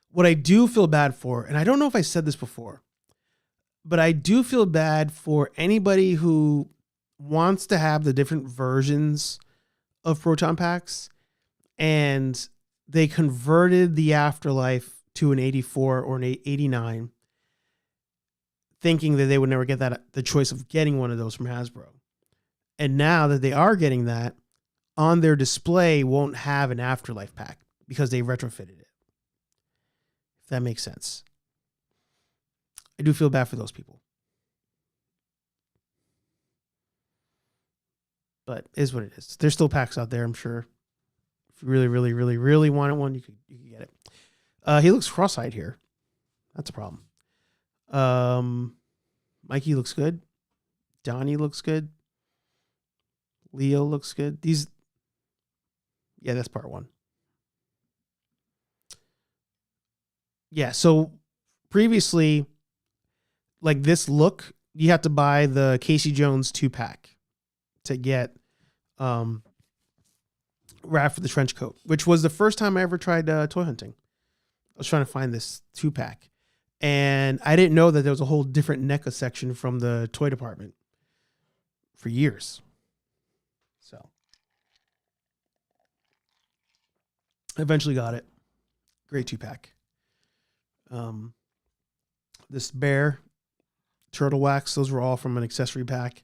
What I do feel bad for, and I don't know if I said this before, but I do feel bad for anybody who wants to have the different versions of Proton Packs and they converted the Afterlife to an 84 or an 89 thinking that they would never get the choice of getting one of those from Hasbro. And now that they are getting that, on their display won't have an Afterlife pack because they retrofitted it. If that makes sense. I do feel bad for those people. But it is what it is. There's still packs out there, I'm sure. If you really, really, really, really wanted one, you could get it. He looks cross-eyed here. That's a problem. Mikey looks good. Donnie looks good. Leo looks good. Yeah, that's part one. Yeah, so previously, like this look, you have to buy the Casey Jones 2-pack to get Raph for the trench coat, which was the first time I ever tried toy hunting. I was trying to find this 2-pack. And I didn't know that there was a whole different NECA section from the toy department for years. So I eventually got it. Great 2-pack. This bear, turtle wax, those were all from an accessory pack.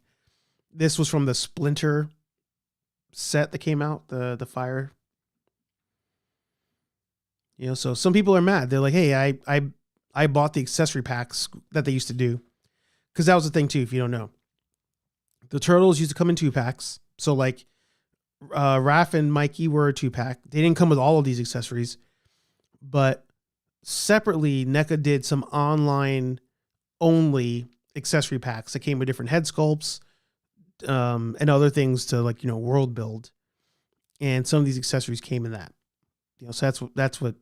This was from the Splinter set that came out, the fire. You know, so some people are mad. They're like, hey, I bought the accessory packs that they used to do. Because that was the thing too, if you don't know. The turtles used to come in 2-packs. So like Raph and Mikey were a 2-pack. They didn't come with all of these accessories. But separately, NECA did some online only accessory packs that came with different head sculpts and other things to, like, you know, world build. And some of these accessories came in that. You know, so that's what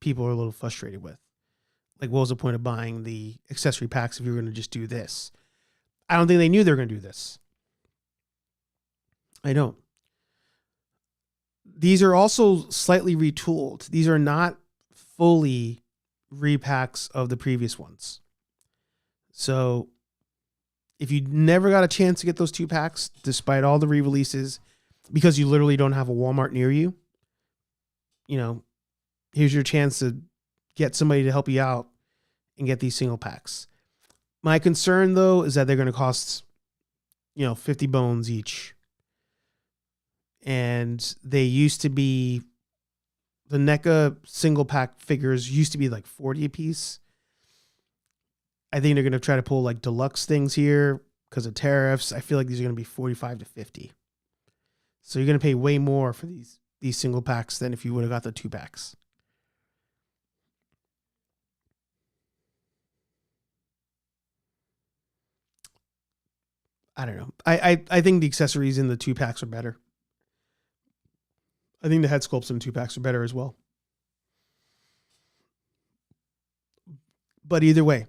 people are a little frustrated with. Like, what was the point of buying the accessory packs if you were going to just do this? I don't think they knew they were going to do this. I don't. These are also slightly retooled. These are not fully repacks of the previous ones. So if you never got a chance to get those 2-packs, despite all the re-releases, because you literally don't have a Walmart near you, you know, here's your chance to get somebody to help you out and get these single packs. My concern, though, is that they're going to cost, you know, 50 bones each. And they used to be, the NECA single pack figures used to be like 40 a piece. I think they're going to try to pull like deluxe things here because of tariffs. I feel like these are going to be 45 to 50. So you're going to pay way more for these single packs than if you would have got the 2-packs. I don't know. I think the accessories in the 2-packs are better. I think the head sculpts in 2-packs are better as well. But either way,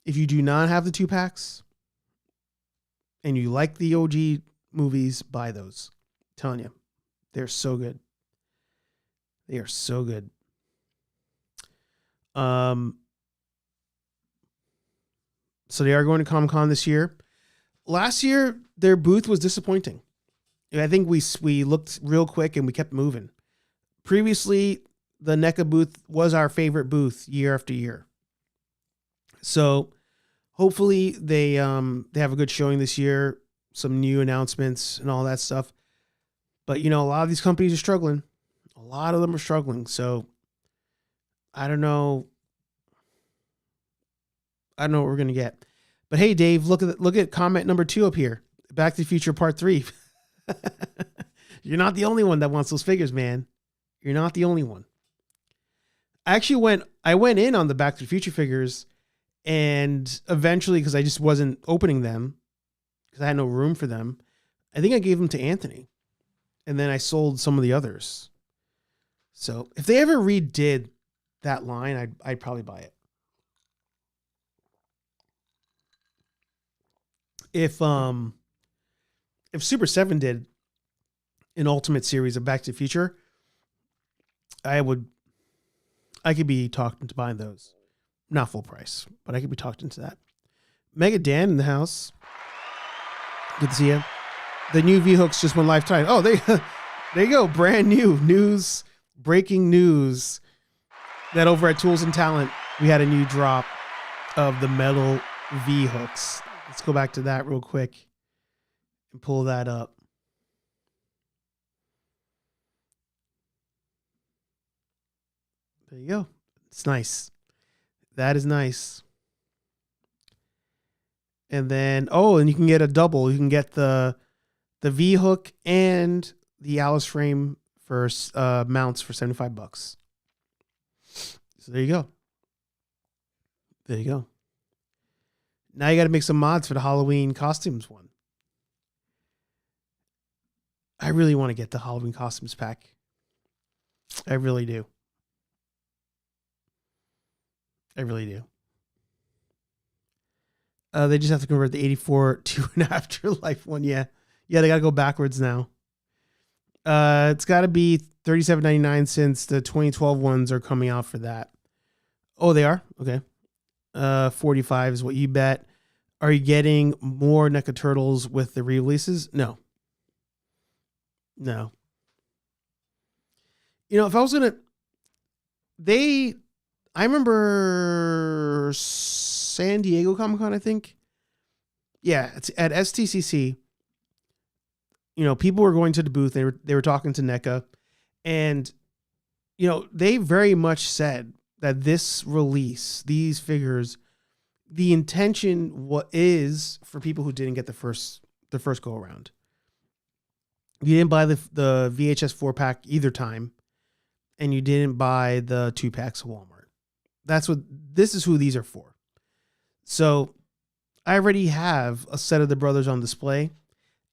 if you do not have the 2-packs and you like the OG movies, buy those. I'm telling you, they're so good. They are so good. So they are going to Comic-Con this year. Last year, their booth was disappointing. I think we looked real quick and we kept moving. Previously, the NECA booth was our favorite booth year after year. So hopefully they have a good showing this year, some new announcements and all that stuff. But, you know, a lot of these companies are struggling. A lot of them are struggling. So I don't know. I don't know what we're going to get. But hey, Dave, look at comment number 2 up here. Back to the Future Part 3. You're not the only one that wants those figures, man. You're not the only one. I went in on the Back to the Future figures, and eventually, because I just wasn't opening them, because I had no room for them, I think I gave them to Anthony. And then I sold some of the others. So if they ever redid that line, I'd probably buy it. If Super 7 did an Ultimate series of Back to the Future, I could be talked into buying those. Not full price, but I could be talked into that. Mega Dan in the house. Good to see you. The new V-Hooks just went lifetime. Oh, there you go. Brand new news, breaking news, that over at Tools and Talent, we had a new drop of the metal V-Hooks. Let's go back to that real quick and pull that up. There you go. It's nice. That is nice. And then, and you can get a double. You can get the V-Hook and the Alice frame for mounts for $75. So there you go. There you go. Now you got to make some mods for the Halloween costumes one. I really want to get the Halloween costumes pack. I really do. I really do. They just have to convert the 84 to an Afterlife one. Yeah, they got to go backwards now. It's got to be $37.99 since the 2012 ones are coming out for that. Oh, they are? Okay. $45 is what you bet. Are you getting more NECA Turtles with the re-releases? No. If I was going to, I remember San Diego Comic-Con, I think. Yeah, it's at STCC. People were going to the booth. They were talking to NECA, and they very much said that this release, these figures, the intention is for people who didn't get the first go around. You didn't buy the VHS 4-pack either time, and you didn't buy the 2-packs at Walmart. This is who these are for. So I already have a set of the brothers on display,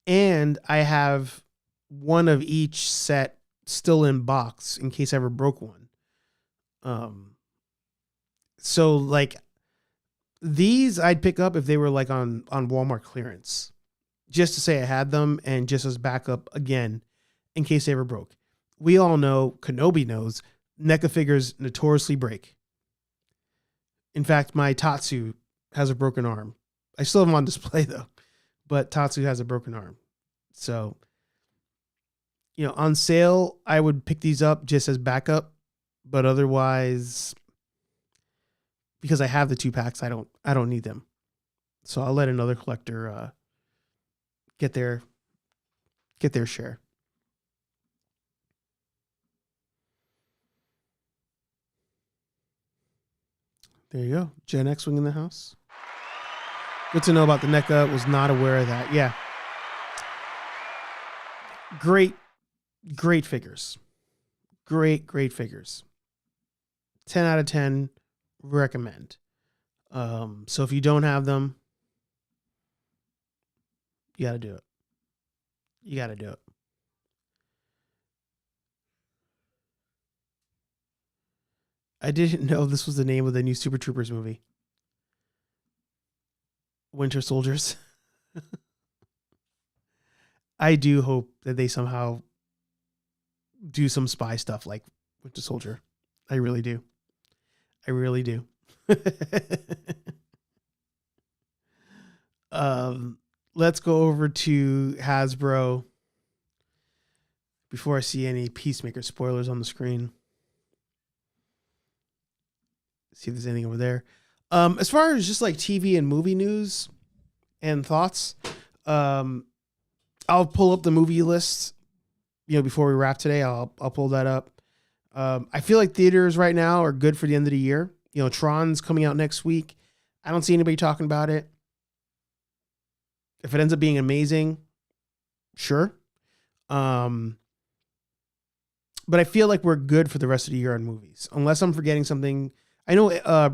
and I have one of each set still in box in case I ever broke one. So like these I'd pick up if they were like on Walmart clearance, just to say I had them and just as backup again in case they ever broke. We all know, Kenobi knows, NECA figures notoriously break. In fact, my Tatsu has a broken arm. I still have them on display though, but Tatsu has a broken arm. So, on sale, I would pick these up just as backup, but otherwise, because I have the 2-packs, I don't need them. So I'll let another collector get their share. There you go. Gen X-Wing in the house. Good to know about the NECA. Was not aware of that. Yeah. Great figures. Great figures. 10 out of 10. Recommend. So if you don't have them, you got to do it. I didn't know this was the name of the new Super Troopers movie. Winter Soldiers. I do hope that they somehow do some spy stuff like Winter Soldier. I really do. Let's go over to Hasbro before I see any Peacemaker spoilers on the screen. See if there's anything over there. As far as just like TV and movie news and thoughts, I'll pull up the movie list, before we wrap today. I'll pull that up. I feel like theaters right now are good for the end of the year. Tron's coming out next week. I don't see anybody talking about it. If it ends up being amazing, sure. But I feel like we're good for the rest of the year on movies, unless I'm forgetting something. I know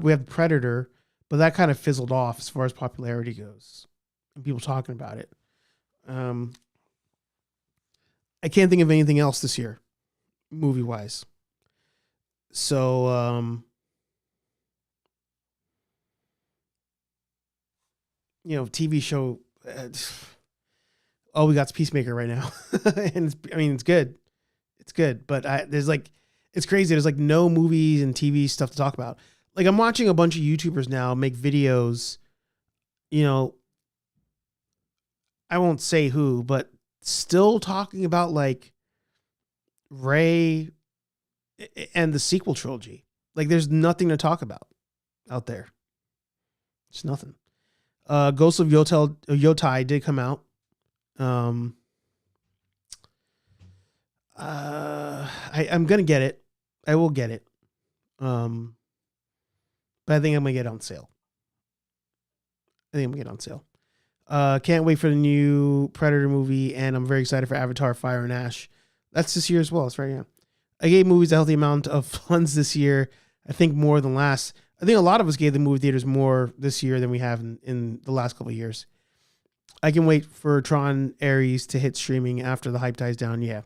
we have Predator, but that kind of fizzled off as far as popularity goes and people talking about it. I can't think of anything else this year, movie-wise. So, TV show. All we got's Peacemaker right now, and it's good. It's good, but it's crazy. There's like no movies and TV stuff to talk about. Like I'm watching a bunch of YouTubers now make videos. I won't say who, but still talking about like Rey and the sequel trilogy. Like there's nothing to talk about out there. It's nothing. Ghost of Yotai did come out. I'm gonna get it. I will get it. But I think I'm gonna get it on sale. Can't wait for the new Predator movie, and I'm very excited for Avatar: Fire and Ash. That's this year as well. It's right now. I gave movies a healthy amount of funds this year. I think more than last. I think a lot of us gave the movie theaters more this year than we have in the last couple of years. I can wait for Tron Ares to hit streaming after the hype dies down. Yeah.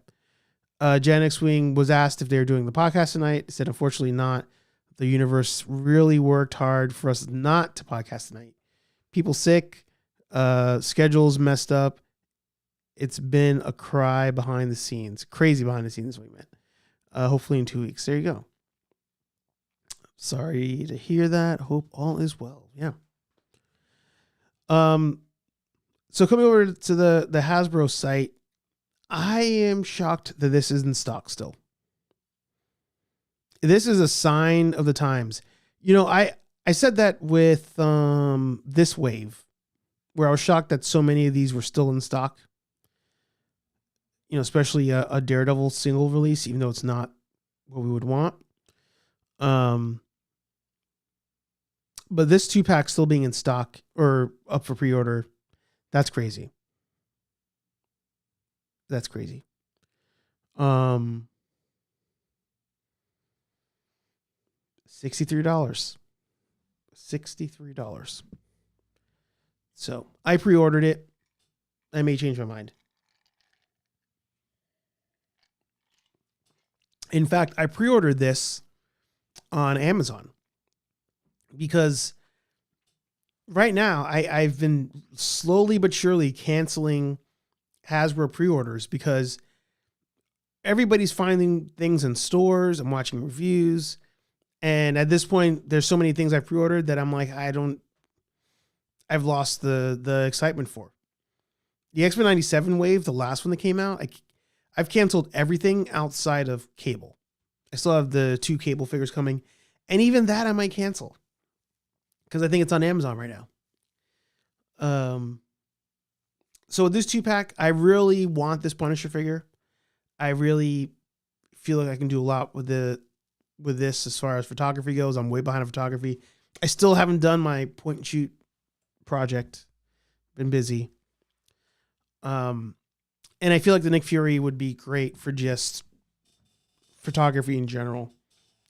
Gen X-Wing was asked if they were doing the podcast tonight. Said, unfortunately not. The universe really worked hard for us not to podcast tonight. People sick, schedules messed up. It's been a cry behind the scenes. Crazy behind the scenes, we meant. Hopefully in 2 weeks. There you go. Sorry to hear that. Hope all is well. Yeah. So coming over to the Hasbro site, I am shocked that this is in stock still. This is a sign of the times. You know, I said that with this wave, where I was shocked that so many of these were still in stock. You know, especially a Daredevil single release, even though it's not what we would want. But this 2-pack still being in stock or up for pre-order, that's crazy. That's crazy. $63. $63. So I pre-ordered it. I may change my mind. In fact, I pre-ordered this on Amazon because right now I've been slowly but surely canceling Hasbro pre-orders because everybody's finding things in stores. I'm watching reviews. And at this point, there's so many things I've pre-ordered that I'm like, I've lost the excitement for. The X-Men 97 wave, the last one that came out, I've canceled everything outside of Cable. I still have the 2 Cable figures coming. And even that I might cancel because I think it's on Amazon right now. So with this 2-pack, I really want this Punisher figure. I really feel like I can do a lot with this as far as photography goes. I'm way behind on photography. I still haven't done my point and shoot project. Been busy. And I feel like the Nick Fury would be great for just photography in general,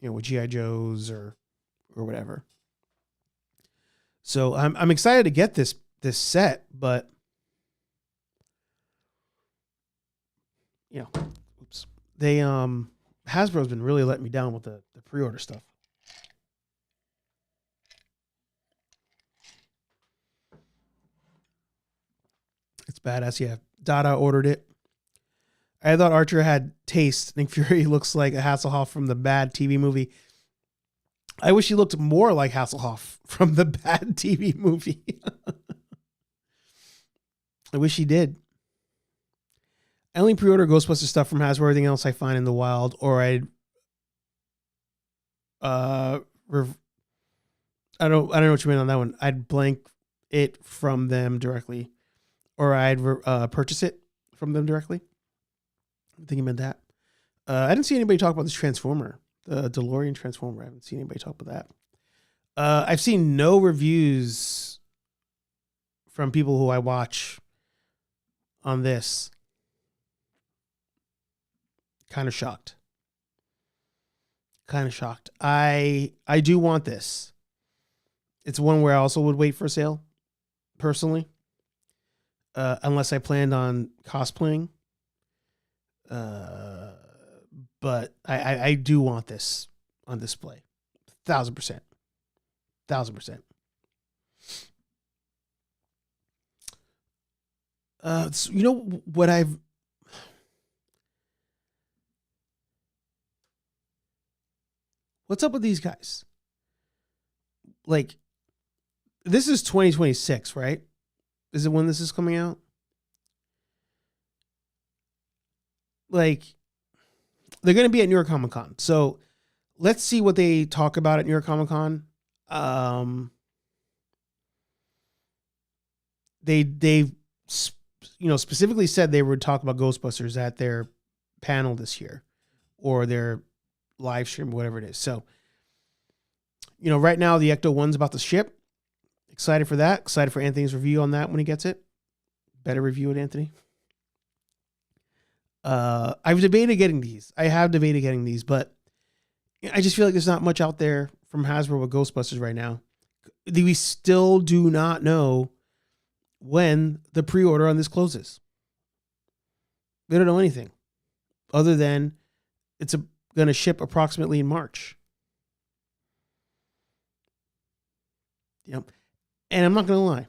you know, with G.I. Joes or whatever. So I'm excited to get this set, but you know, they Hasbro's been really letting me down with the pre-order stuff. It's badass. Yeah, Dada ordered it. I thought Archer had taste. Nick Fury looks like a Hasselhoff from the Bad TV movie. I wish he looked more like Hasselhoff from the Bad TV movie. I wish he did. I only pre-order Ghostbuster stuff from Hasbro. Everything else I find in the wild, or I don't know what you meant on that one. I'd blank it from them directly, or I'd purchase it from them directly. I think you meant that. I didn't see anybody talk about this Transformer, the DeLorean Transformer. I haven't seen anybody talk about that. I've seen no reviews from people who I watch on this. Kind of shocked. I do want this. It's one where I also would wait for a sale, personally. Unless I planned on cosplaying. But I do want this on display. 1,000%. 1,000%. So you know what what's up with these guys? Like, this is 2026, right? Is it when this is coming out? Like, they're going to be at New York Comic Con. So let's see what they talk about at New York Comic Con. They specifically said they would talk about Ghostbusters at their panel this year or their live stream, whatever it is. So, right now the Ecto 1's about to ship. Excited for that. Excited for Anthony's review on that when he gets it. Better review it, Anthony. I've debated getting these. I have debated getting these, but I just feel like there's not much out there from Hasbro with Ghostbusters right now. We still do not know when the pre-order on this closes. We don't know anything other than it's going to ship approximately in March. Yep. And I'm not going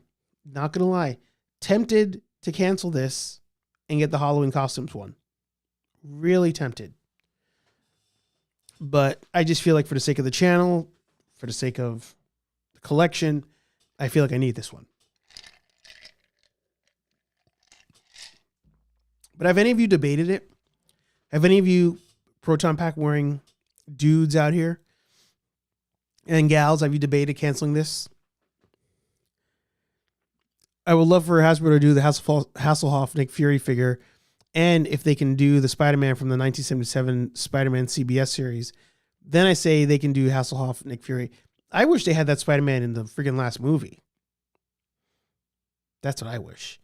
to lie. Tempted to cancel this and get the Halloween costumes one. Really tempted. But I just feel like for the sake of the channel, for the sake of the collection, I feel like I need this one. But have any of you debated it? Have any of you proton pack wearing dudes out here and gals, have you debated canceling this? I would love for Hasbro to do the Hasselhoff Nick Fury figure, and if they can do the Spider-Man from the 1977 Spider-Man CBS series, then I say they can do Hasselhoff Nick Fury. I wish they had that Spider-Man in the freaking last movie. That's what I wish.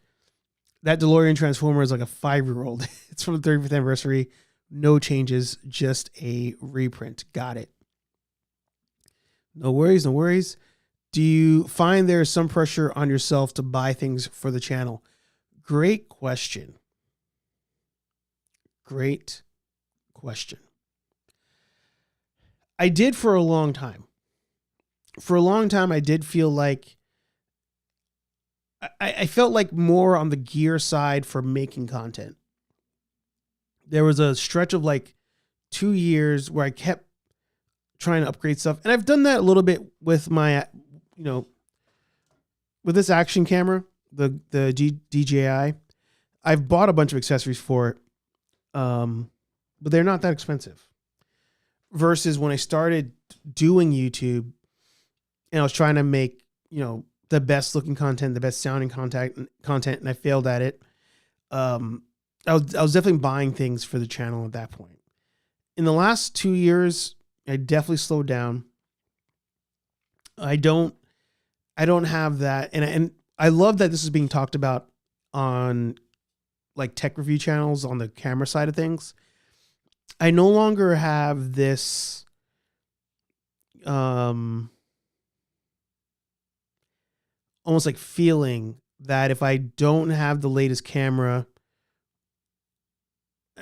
That DeLorean Transformer is like a 5-year-old. It's from the 35th anniversary. No changes, just a reprint. Got it. No worries, no worries. Do you find there's some pressure on yourself to buy things for the channel? Great question. Great question. I did for a long time. For a long time, I did feel like I felt like more on the gear side for making content. There was a stretch of like 2 years where I kept trying to upgrade stuff. And I've done that a little bit with my, with this action camera, the DJI. I've bought a bunch of accessories for it, but they're not that expensive. Versus when I started doing YouTube and I was trying to make, the best looking content, the best sounding content, and I failed at it. I was definitely buying things for the channel at that point. In the last 2 years, I definitely slowed down. I don't have that. And I love that this is being talked about on like tech review channels on the camera side of things. I no longer have this, almost like feeling that if I don't have the latest camera,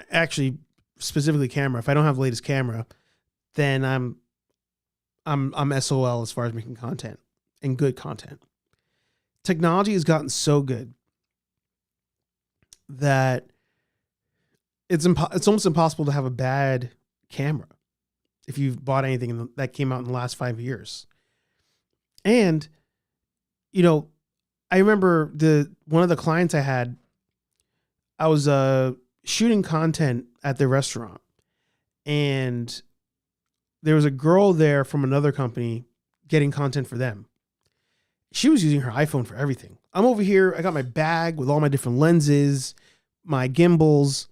actually specifically camera, if I don't have the latest camera, then I'm SOL as far as making content and good content. Technology has gotten so good that it's almost impossible to have a bad camera if you've bought anything that came out in the last 5 years. And I remember one of the clients I had, I was shooting content at the restaurant, and there was a girl there from another company getting content for them. She was using her iPhone for everything. I'm over here. I got my bag with all my different lenses, my gimbals,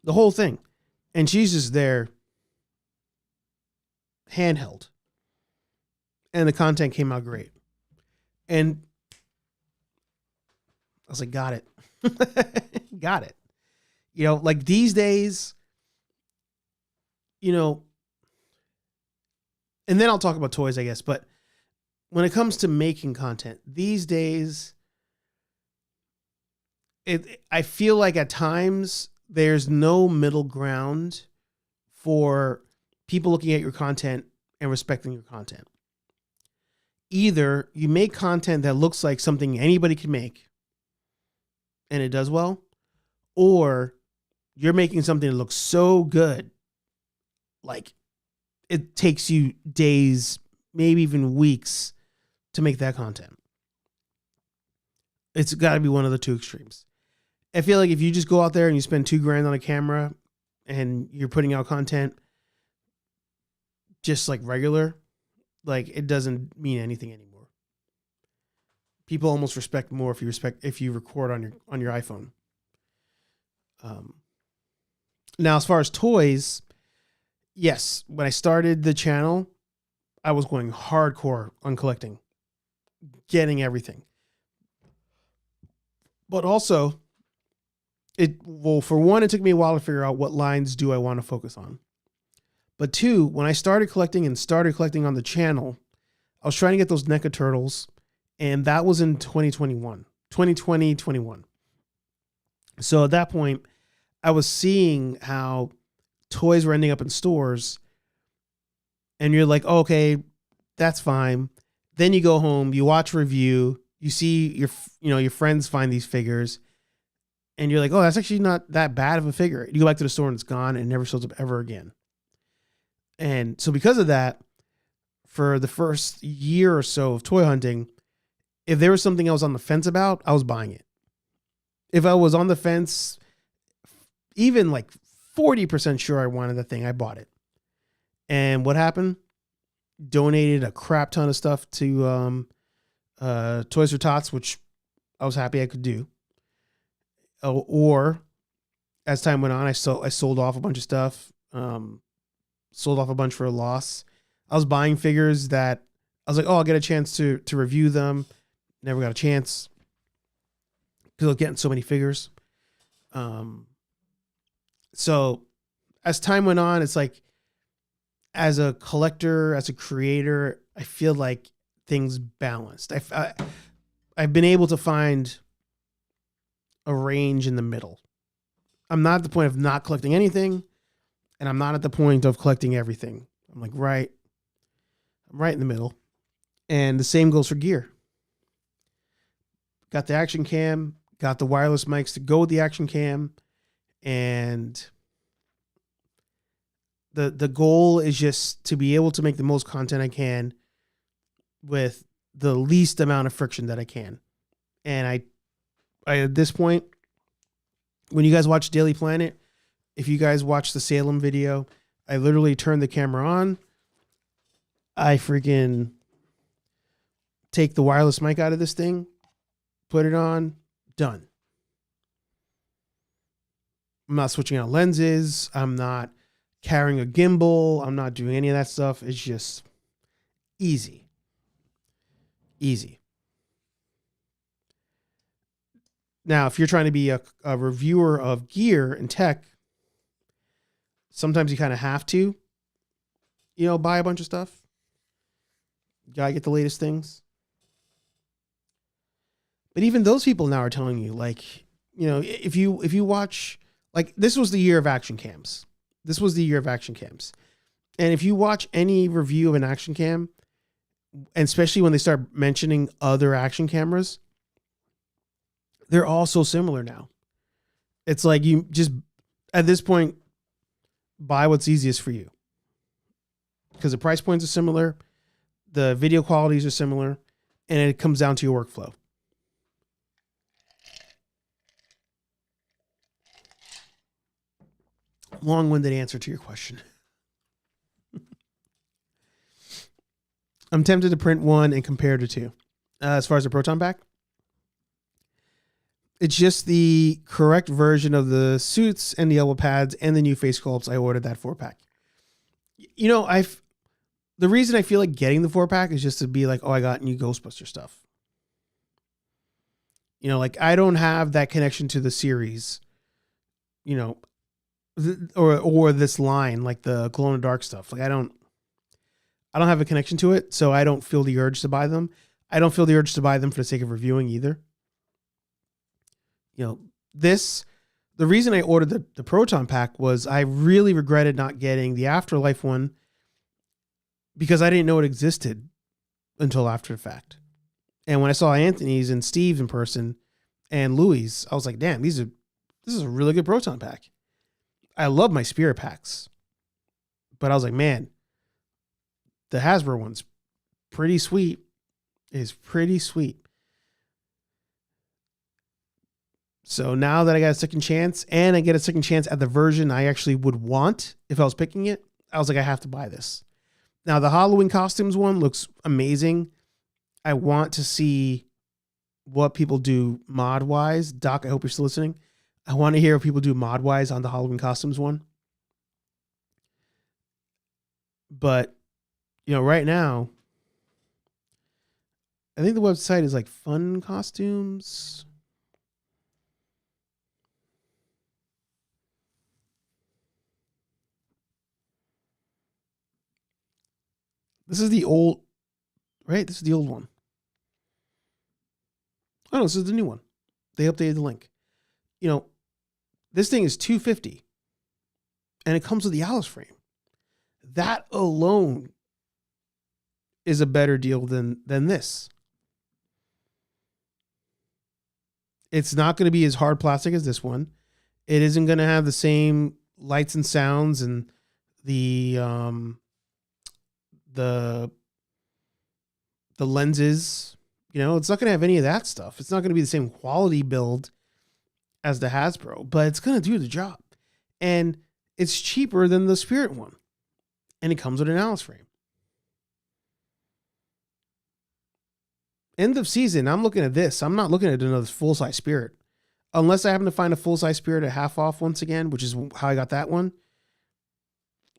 the whole thing. And she's just there handheld. And the content came out great. And I was like, got it. Got it. Like these days, and then I'll talk about toys, I guess. But when it comes to making content these days, I feel like at times there's no middle ground for people looking at your content and respecting your content. Either you make content that looks like something anybody can make and it does well, or you're making something that looks so good, like it takes you days, maybe even weeks to make that content. It's got to be one of the two extremes. I feel like if you just go out there and you spend $2,000 on a camera and you're putting out content just like regular, like it doesn't mean anything anymore. People almost respect more if you record on your iPhone. Now, as far as toys, yes, when I started the channel, I was going hardcore on collecting, getting everything. But also, for one, it took me a while to figure out what lines do I want to focus on. But two, when I started collecting on the channel, I was trying to get those NECA turtles, and that was in 2020-21. So at that point, I was seeing how toys were ending up in stores, and you're like, oh, okay, that's fine. Then you go home, you watch a review, you see your friends find these figures, and you're like, oh, that's actually not that bad of a figure. You go back to the store and it's gone and it never shows up ever again. And so because of that, for the first year or so of toy hunting, if there was something I was on the fence about, I was buying it. If I was on the fence, even like 40% sure I wanted the thing, I bought it. And what happened? Donated a crap ton of stuff to Toys for Tots, which I was happy I could do. Or as time went on, I sold off a bunch of stuff. Sold off a bunch for a loss. I was buying figures that I was like, oh, I'll get a chance to review them. Never got a chance because I was getting so many figures. So as time went on, it's like, as a collector, as a creator, I feel like things balanced. I've been able to find a range in the middle. I'm not at the point of not collecting anything, and I'm not at the point of collecting everything. I'm like, I'm right in the middle. And the same goes for gear. Got the action cam, got the wireless mics to go with the action cam, and the goal is just to be able to make the most content I can with the least amount of friction that I can. And I at this point, when you guys watch Daily Planet, if you guys watch the Salem video, I literally turn the camera on. I freaking take the wireless mic out of this thing, put it on, done. I'm not switching out lenses. I'm not carrying a gimbal. I'm not doing any of that stuff. It's just easy. Easy. Now, if you're trying to be a reviewer of gear and tech, sometimes you kind of have to, buy a bunch of stuff. You gotta get the latest things. But even those people now are telling you, like, if you watch, like, this was the year of action cams. This was the year of action cams. And if you watch any review of an action cam, and especially when they start mentioning other action cameras, they're all so similar now. It's like you just, at this point, buy what's easiest for you. Because the price points are similar, the video qualities are similar, and it comes down to your workflow. Long-winded answer to your question. I'm tempted to print one and compare the two. As far as the Proton Pack, it's just the correct version of the suits and the elbow pads and the new face sculpts. I ordered that 4-pack. The reason I feel like getting the 4-pack is just to be like, oh, I got new Ghostbuster stuff. Like, I don't have that connection to the series, or this line, like the glow in the dark stuff. Like, I don't have a connection to it, so I don't feel the urge to buy them. I don't feel the urge to buy them for the sake of reviewing either. The reason I ordered the Proton Pack was I really regretted not getting the Afterlife one because I didn't know it existed until after the fact. And when I saw Anthony's and Steve's in person and Louis, I was like, damn, this is a really good Proton Pack. I love my Spirit packs, but I was like, man, the Hasbro one's pretty sweet. It's pretty sweet. So now that I got a second chance, and I get a second chance at the version I actually would want if I was picking it, I was like, I have to buy this. Now, the Halloween costumes one looks amazing. I want to see what people do mod-wise. Doc, I hope you're still listening. I want to hear what people do mod-wise on the Halloween costumes one. But, right now, I think the website is like Fun Costumes. This is the old, right? This is the old one. Oh, no, this is the new one. They updated the link. This thing is $250, and it comes with the Alice frame. That alone is a better deal than this. It's not going to be as hard plastic as this one. It isn't going to have the same lights and sounds and the the lenses, it's not going to have any of that stuff. It's not going to be the same quality build as the Hasbro, but it's going to do the job. And it's cheaper than the Spirit one. And it comes with an Alice frame. End of season, I'm looking at this. I'm not looking at another full-size Spirit. Unless I happen to find a full-size Spirit at half off once again, which is how I got that one.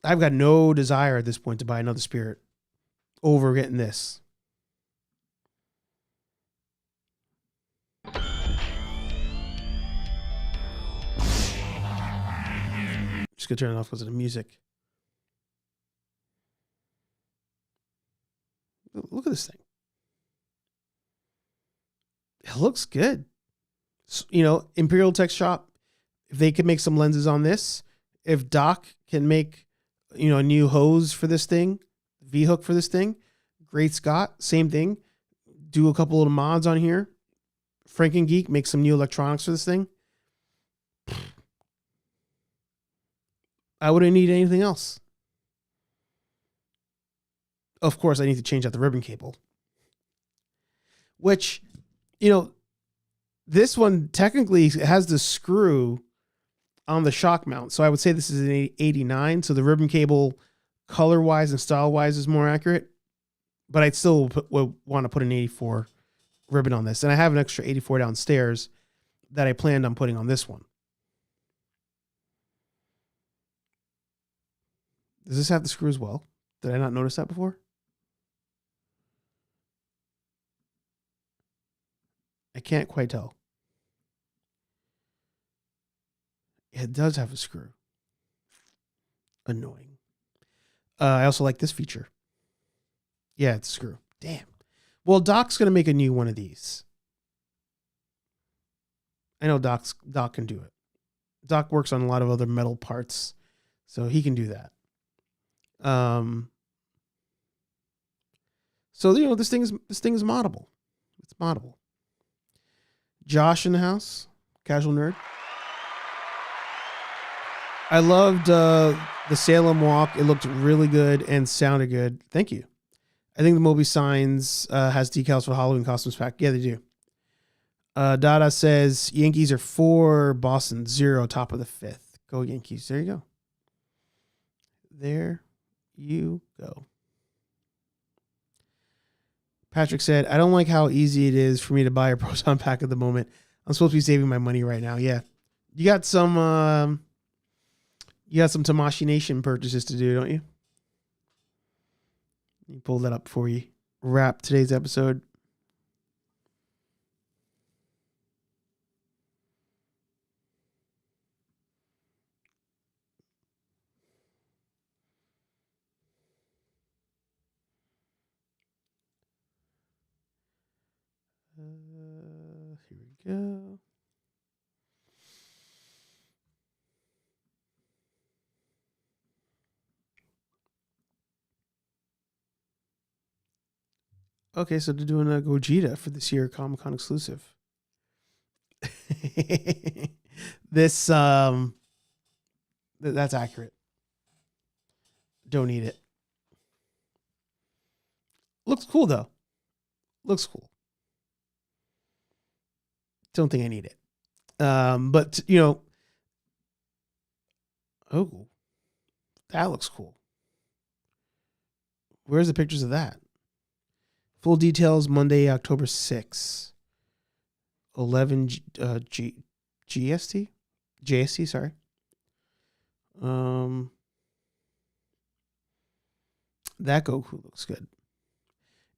I've got no desire at this point to buy another Spirit over getting this. Just gonna turn it off because of the music. Look at this thing. It looks good. Imperial Tech Shop, if they could make some lenses on this, if Doc can make, a new hose for this thing, V-hook for this thing, Great Scott, same thing. Do a couple of mods on here. Frankengeek, make some new electronics for this thing. I wouldn't need anything else. Of course, I need to change out the ribbon cable. Which, this one technically has the screw on the shock mount. So I would say this is an 89. So the ribbon cable, color-wise and style-wise, is more accurate. But I'd still would want to put an 84 ribbon on this. And I have an extra 84 downstairs that I planned on putting on this one. Does this have the screw as well? Did I not notice that before? I can't quite tell. It does have a screw. Annoying. I also like this feature. Yeah, it's a screw. Damn. Well, Doc's going to make a new one of these. I know Doc can do it. Doc works on a lot of other metal parts, so he can do that. So this thing is moddable. It's moddable. Josh in the house, Casual Nerd. I loved the Salem walk. It looked really good and sounded good. Thank you. I think the Moby Signs has decals for the Halloween costumes pack. Yeah, they do. Dada says Yankees are 4, Boston 0, top of the 5th. Go Yankees. There you go. There you go. Patrick said, I don't like how easy it is for me to buy a Proton pack at the moment. I'm supposed to be saving my money right now. Yeah. You got some Tamashii Nation purchases to do, don't you? Let me pull that up for you. Wrap today's episode. Here we go. Okay, so they're doing a Gogeta for this year Comic-Con exclusive. This that's accurate. Don't need it. Looks cool though. Looks cool. Don't think I need it. But oh, that looks cool. Where's the pictures of that? Full details Monday, October 6th. 11 JST, sorry. That Goku looks good.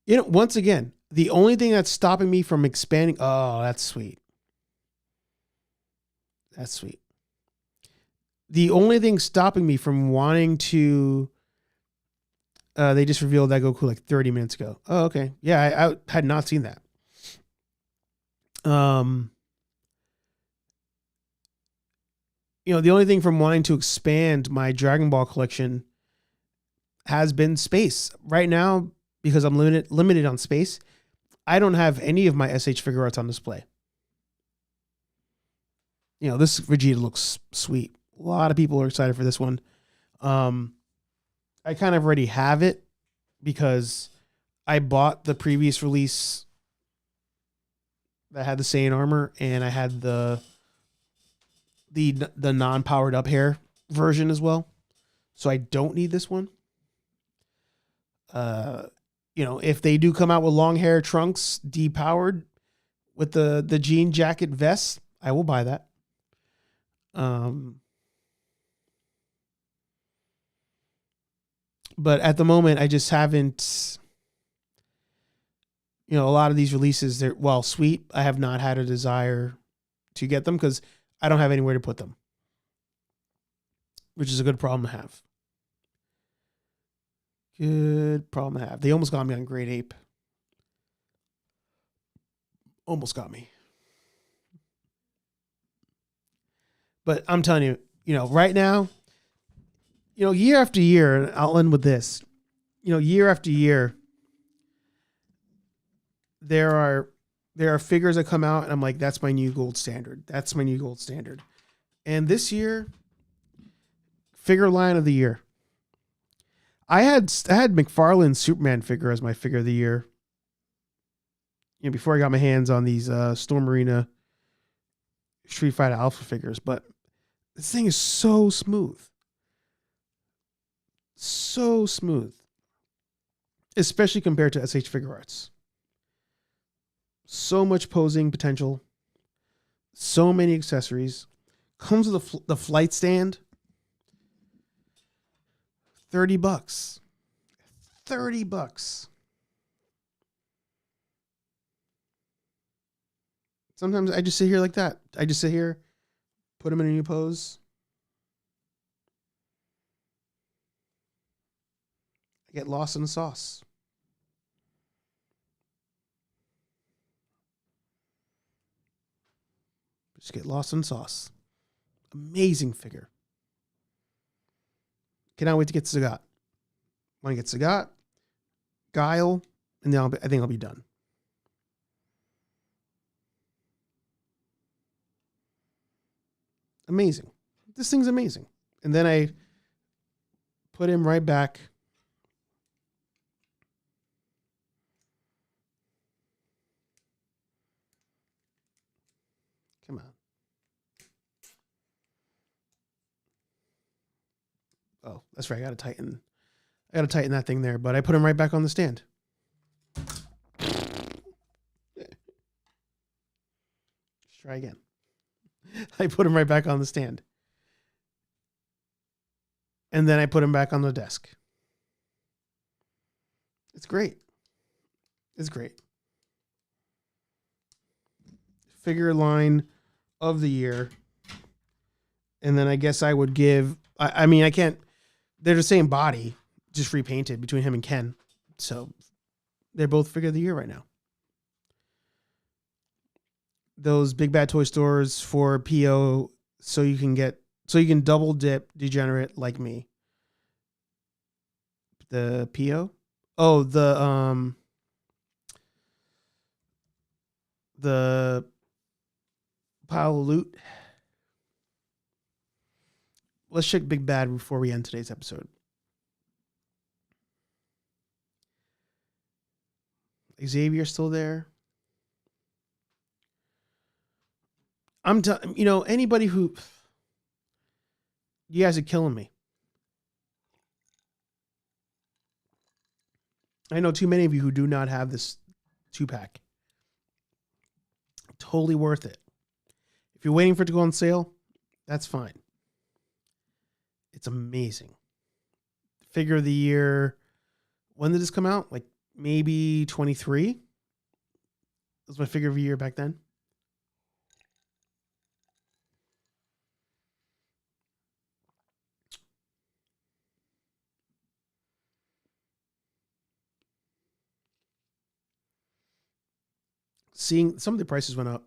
Once again, the only thing that's stopping me from expanding. Oh, that's sweet. That's sweet. The only thing stopping me from wanting to. They just revealed that Goku like 30 minutes ago. Oh, okay. Yeah, I had not seen that. The only thing from wanting to expand my Dragon Ball collection has been space. Right now, because I'm limited on space, I don't have any of my SH figure arts on display. This Vegeta looks sweet. A lot of people are excited for this one. I kind of already have it because I bought the previous release that had the Saiyan armor, and I had the non-powered up hair version as well. So I don't need this one. If they do come out with long hair Trunks depowered with the jean jacket vest, I will buy that. But at the moment, I just haven't. A lot of these releases, they're sweet. I have not had a desire to get them because I don't have anywhere to put them, which is a good problem to have. Good problem to have. They almost got me on Great Ape. Almost got me. But I'm telling you, right now, year after year, and I'll end with this, year after year, there are figures that come out and I'm like, that's my new gold standard. That's my new gold standard. And this year, figure line of the year. I had McFarlane's Superman figure as my figure of the year. Before I got my hands on these Storm Arena Street Fighter Alpha figures, but this thing is so smooth. So smooth. Especially compared to SH Figure Arts. So much posing potential. So many accessories. Comes with the flight stand. $30. $30. Sometimes I just sit here like that. I just sit here, put them in a new pose. I get lost in the sauce. Just get lost in sauce. Amazing figure. Cannot wait to get Sagat. Want to get Sagat, Guile, and then I think I'll be done. Amazing. This thing's amazing. And then I put him right back. Come on. Oh, that's right. I gotta tighten that thing there, but I put him right back on the stand. Let's try again. I put him right back on the stand. And then I put him back on the desk. It's great. It's great. Figure line of the year. And then I guess I would give, I can't, they're the same body, just repainted between him and Ken. So they're both figure of the year right now. Those Big Bad Toy Stores for PO, so you can double dip Degenerate like me. The PO? Oh, the pile of loot. Let's check Big Bad before we end today's episode. Xavier's still there. Anybody who... You guys are killing me. I know too many of you who do not have this 2-pack. Totally worth it. If you're waiting for it to go on sale, that's fine. It's amazing. Figure of the year. When did this come out? Like maybe 23? That was my figure of the year back then. Seeing some of the prices went up.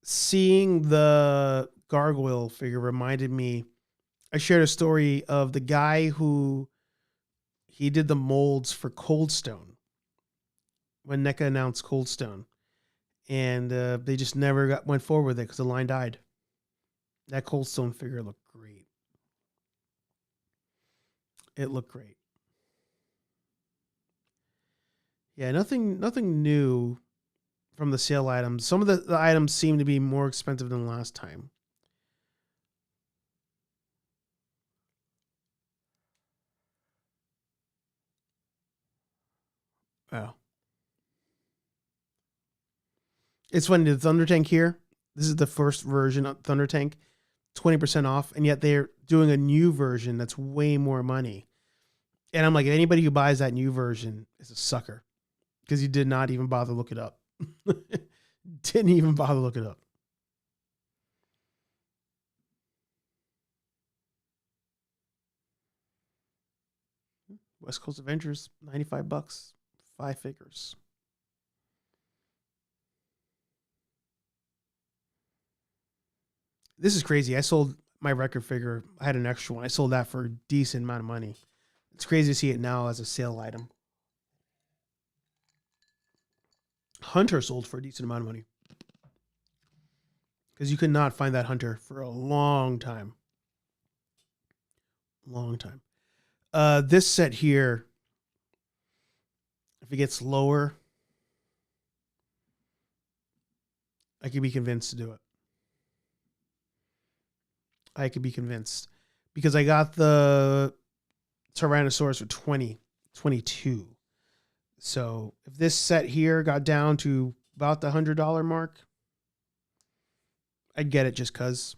Seeing the gargoyle figure reminded me, I shared a story of the guy who he did the molds for Cold Stone when NECA announced Cold Stone, and they just never went forward with it because the line died. That Cold Stone figure looked great. It looked great. Yeah, nothing new from the sale items. Some of the items seem to be more expensive than last time. Wow. It's funny, the Thunder Tank here, this is the first version of Thunder Tank, 20% off, and yet they're doing a new version that's way more money. And I'm like, anybody who buys that new version is a sucker because you did not even bother to look it up. Didn't even bother to look it up. West Coast Avengers, $95, 5 figures. This is crazy. I sold my record figure. I had an extra one. I sold that for a decent amount of money. It's crazy to see it now as a sale item. Hunter sold for a decent amount of money. Because you could not find that Hunter for a long time. Long time. This set here, if it gets lower, I could be convinced to do it. I could be convinced. Because I got the Tyrannosaurus for 22. So if this set here got down to about the $100 mark, I'd get it just cause.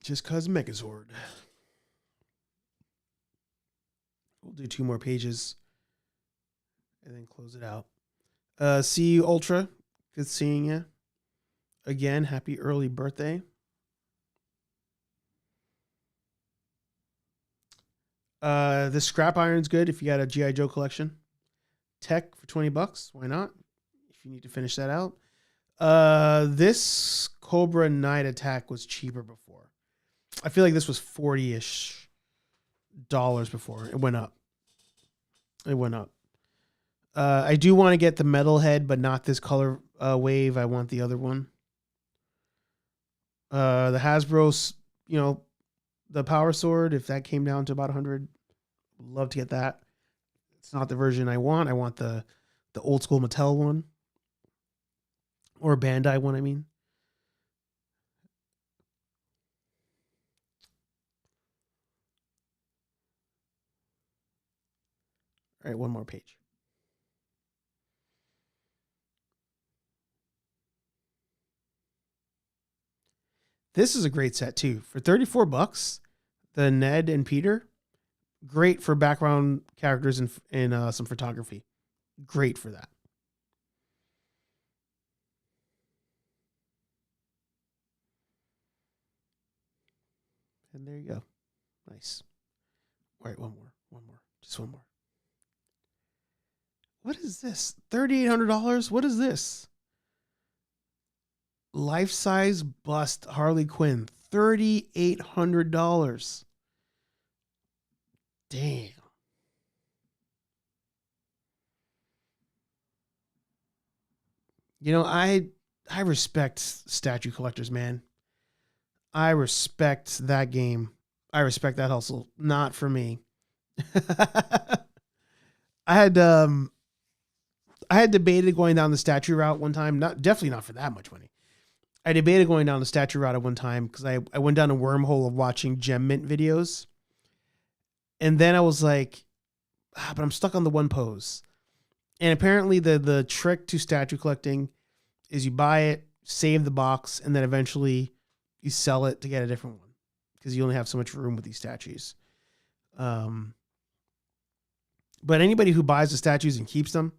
Just cause Megazord. We'll do 2 more pages and then close it out. See you, Ultra. Good seeing you. Again, happy early birthday. The scrap iron's good if you got a G.I. Joe collection. Tech for $20. Why not? If you need to finish that out. This Cobra Night Attack was cheaper before. I feel like this was $40-ish before. It went up. It went up. I do want to get the metal head, but not this color wave. I want the other one. The Hasbro's, the Power Sword, if that came down to about 100, would love to get that. It's not the version I want. I want the old school Mattel one. Or Bandai one, I mean. All right, one more page. This is a great set too. For $34, the Ned and Peter, great for background characters and some photography. Great for that. And there you go. Nice. All right, one more. Just one more. What is this? $3,800? What is this? Life-size bust Harley Quinn. $3,800. Damn. I respect statue collectors, man. I respect that game. I respect that hustle. Not for me. I had debated going down the statue route one time. Definitely not for that much money. I debated going down the statue route at one time because I went down a wormhole of watching gem mint videos. And then I was like, but I'm stuck on the one pose. And apparently the trick to statue collecting is you buy it, save the box, and then eventually you sell it to get a different one because you only have so much room with these statues. But anybody who buys the statues and keeps them,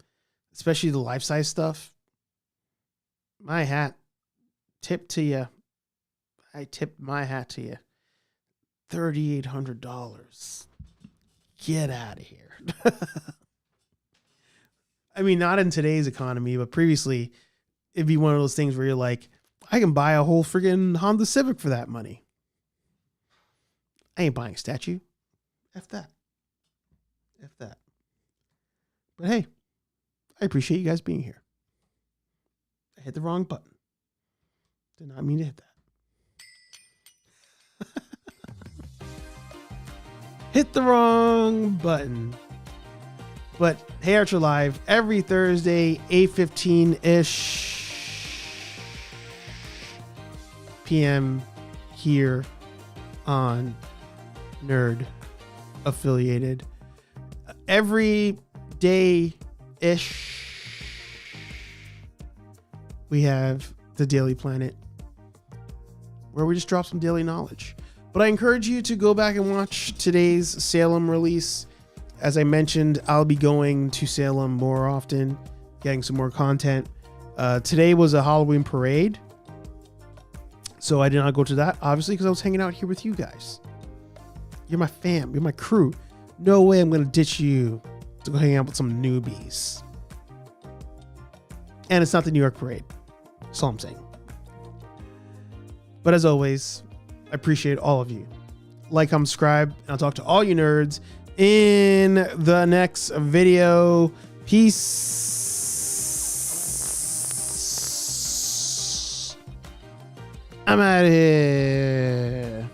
especially the life-size stuff, my hat, tip to you. I tipped my hat to you. $3,800. Get out of here. I mean, not in today's economy, but previously, it'd be one of those things where you're like, I can buy a whole friggin' Honda Civic for that money. I ain't buying a statue. F that. F that. But hey, I appreciate you guys being here. I hit the wrong button. Did not mean to hit that. Hit the wrong button. But Hey Archer Live every Thursday, 8:15-ish p.m. here on Nerd Affiliated. Every day-ish, we have the Daily Planet, where we just drop some daily knowledge. But I encourage you to go back and watch today's Salem release. As I mentioned, I'll be going to Salem more often, getting some more content. Today was a Halloween parade, so I did not go to that, obviously, because I was hanging out here with you guys. You're my fam. You're my crew. No way I'm going to ditch you to go hang out with some newbies. And it's not the New York parade. That's all I'm saying. But as always, I appreciate all of you. Like, comment, subscribe, and I'll talk to all you nerds in the next video. Peace. I'm out of here.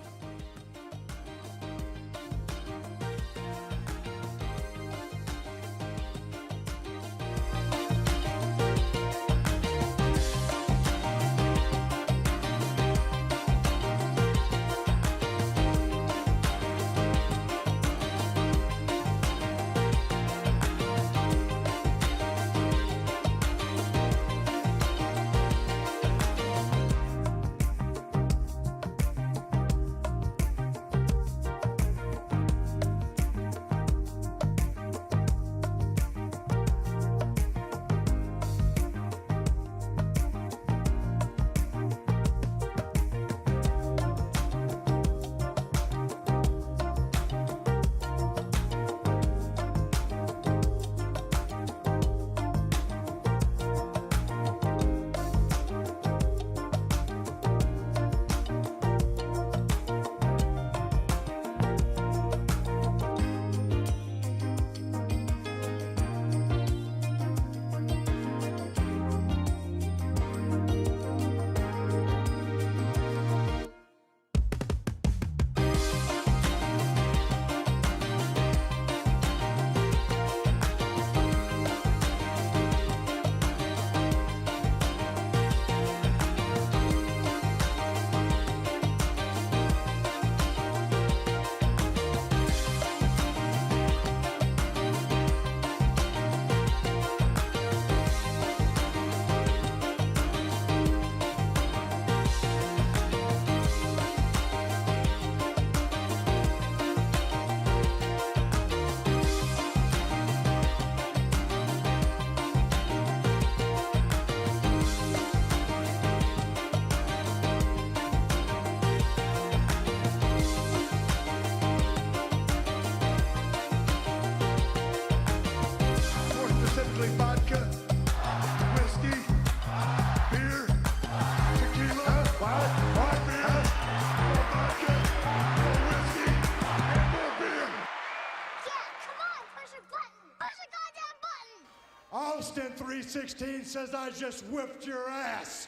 Austin 316 says I just whipped your ass.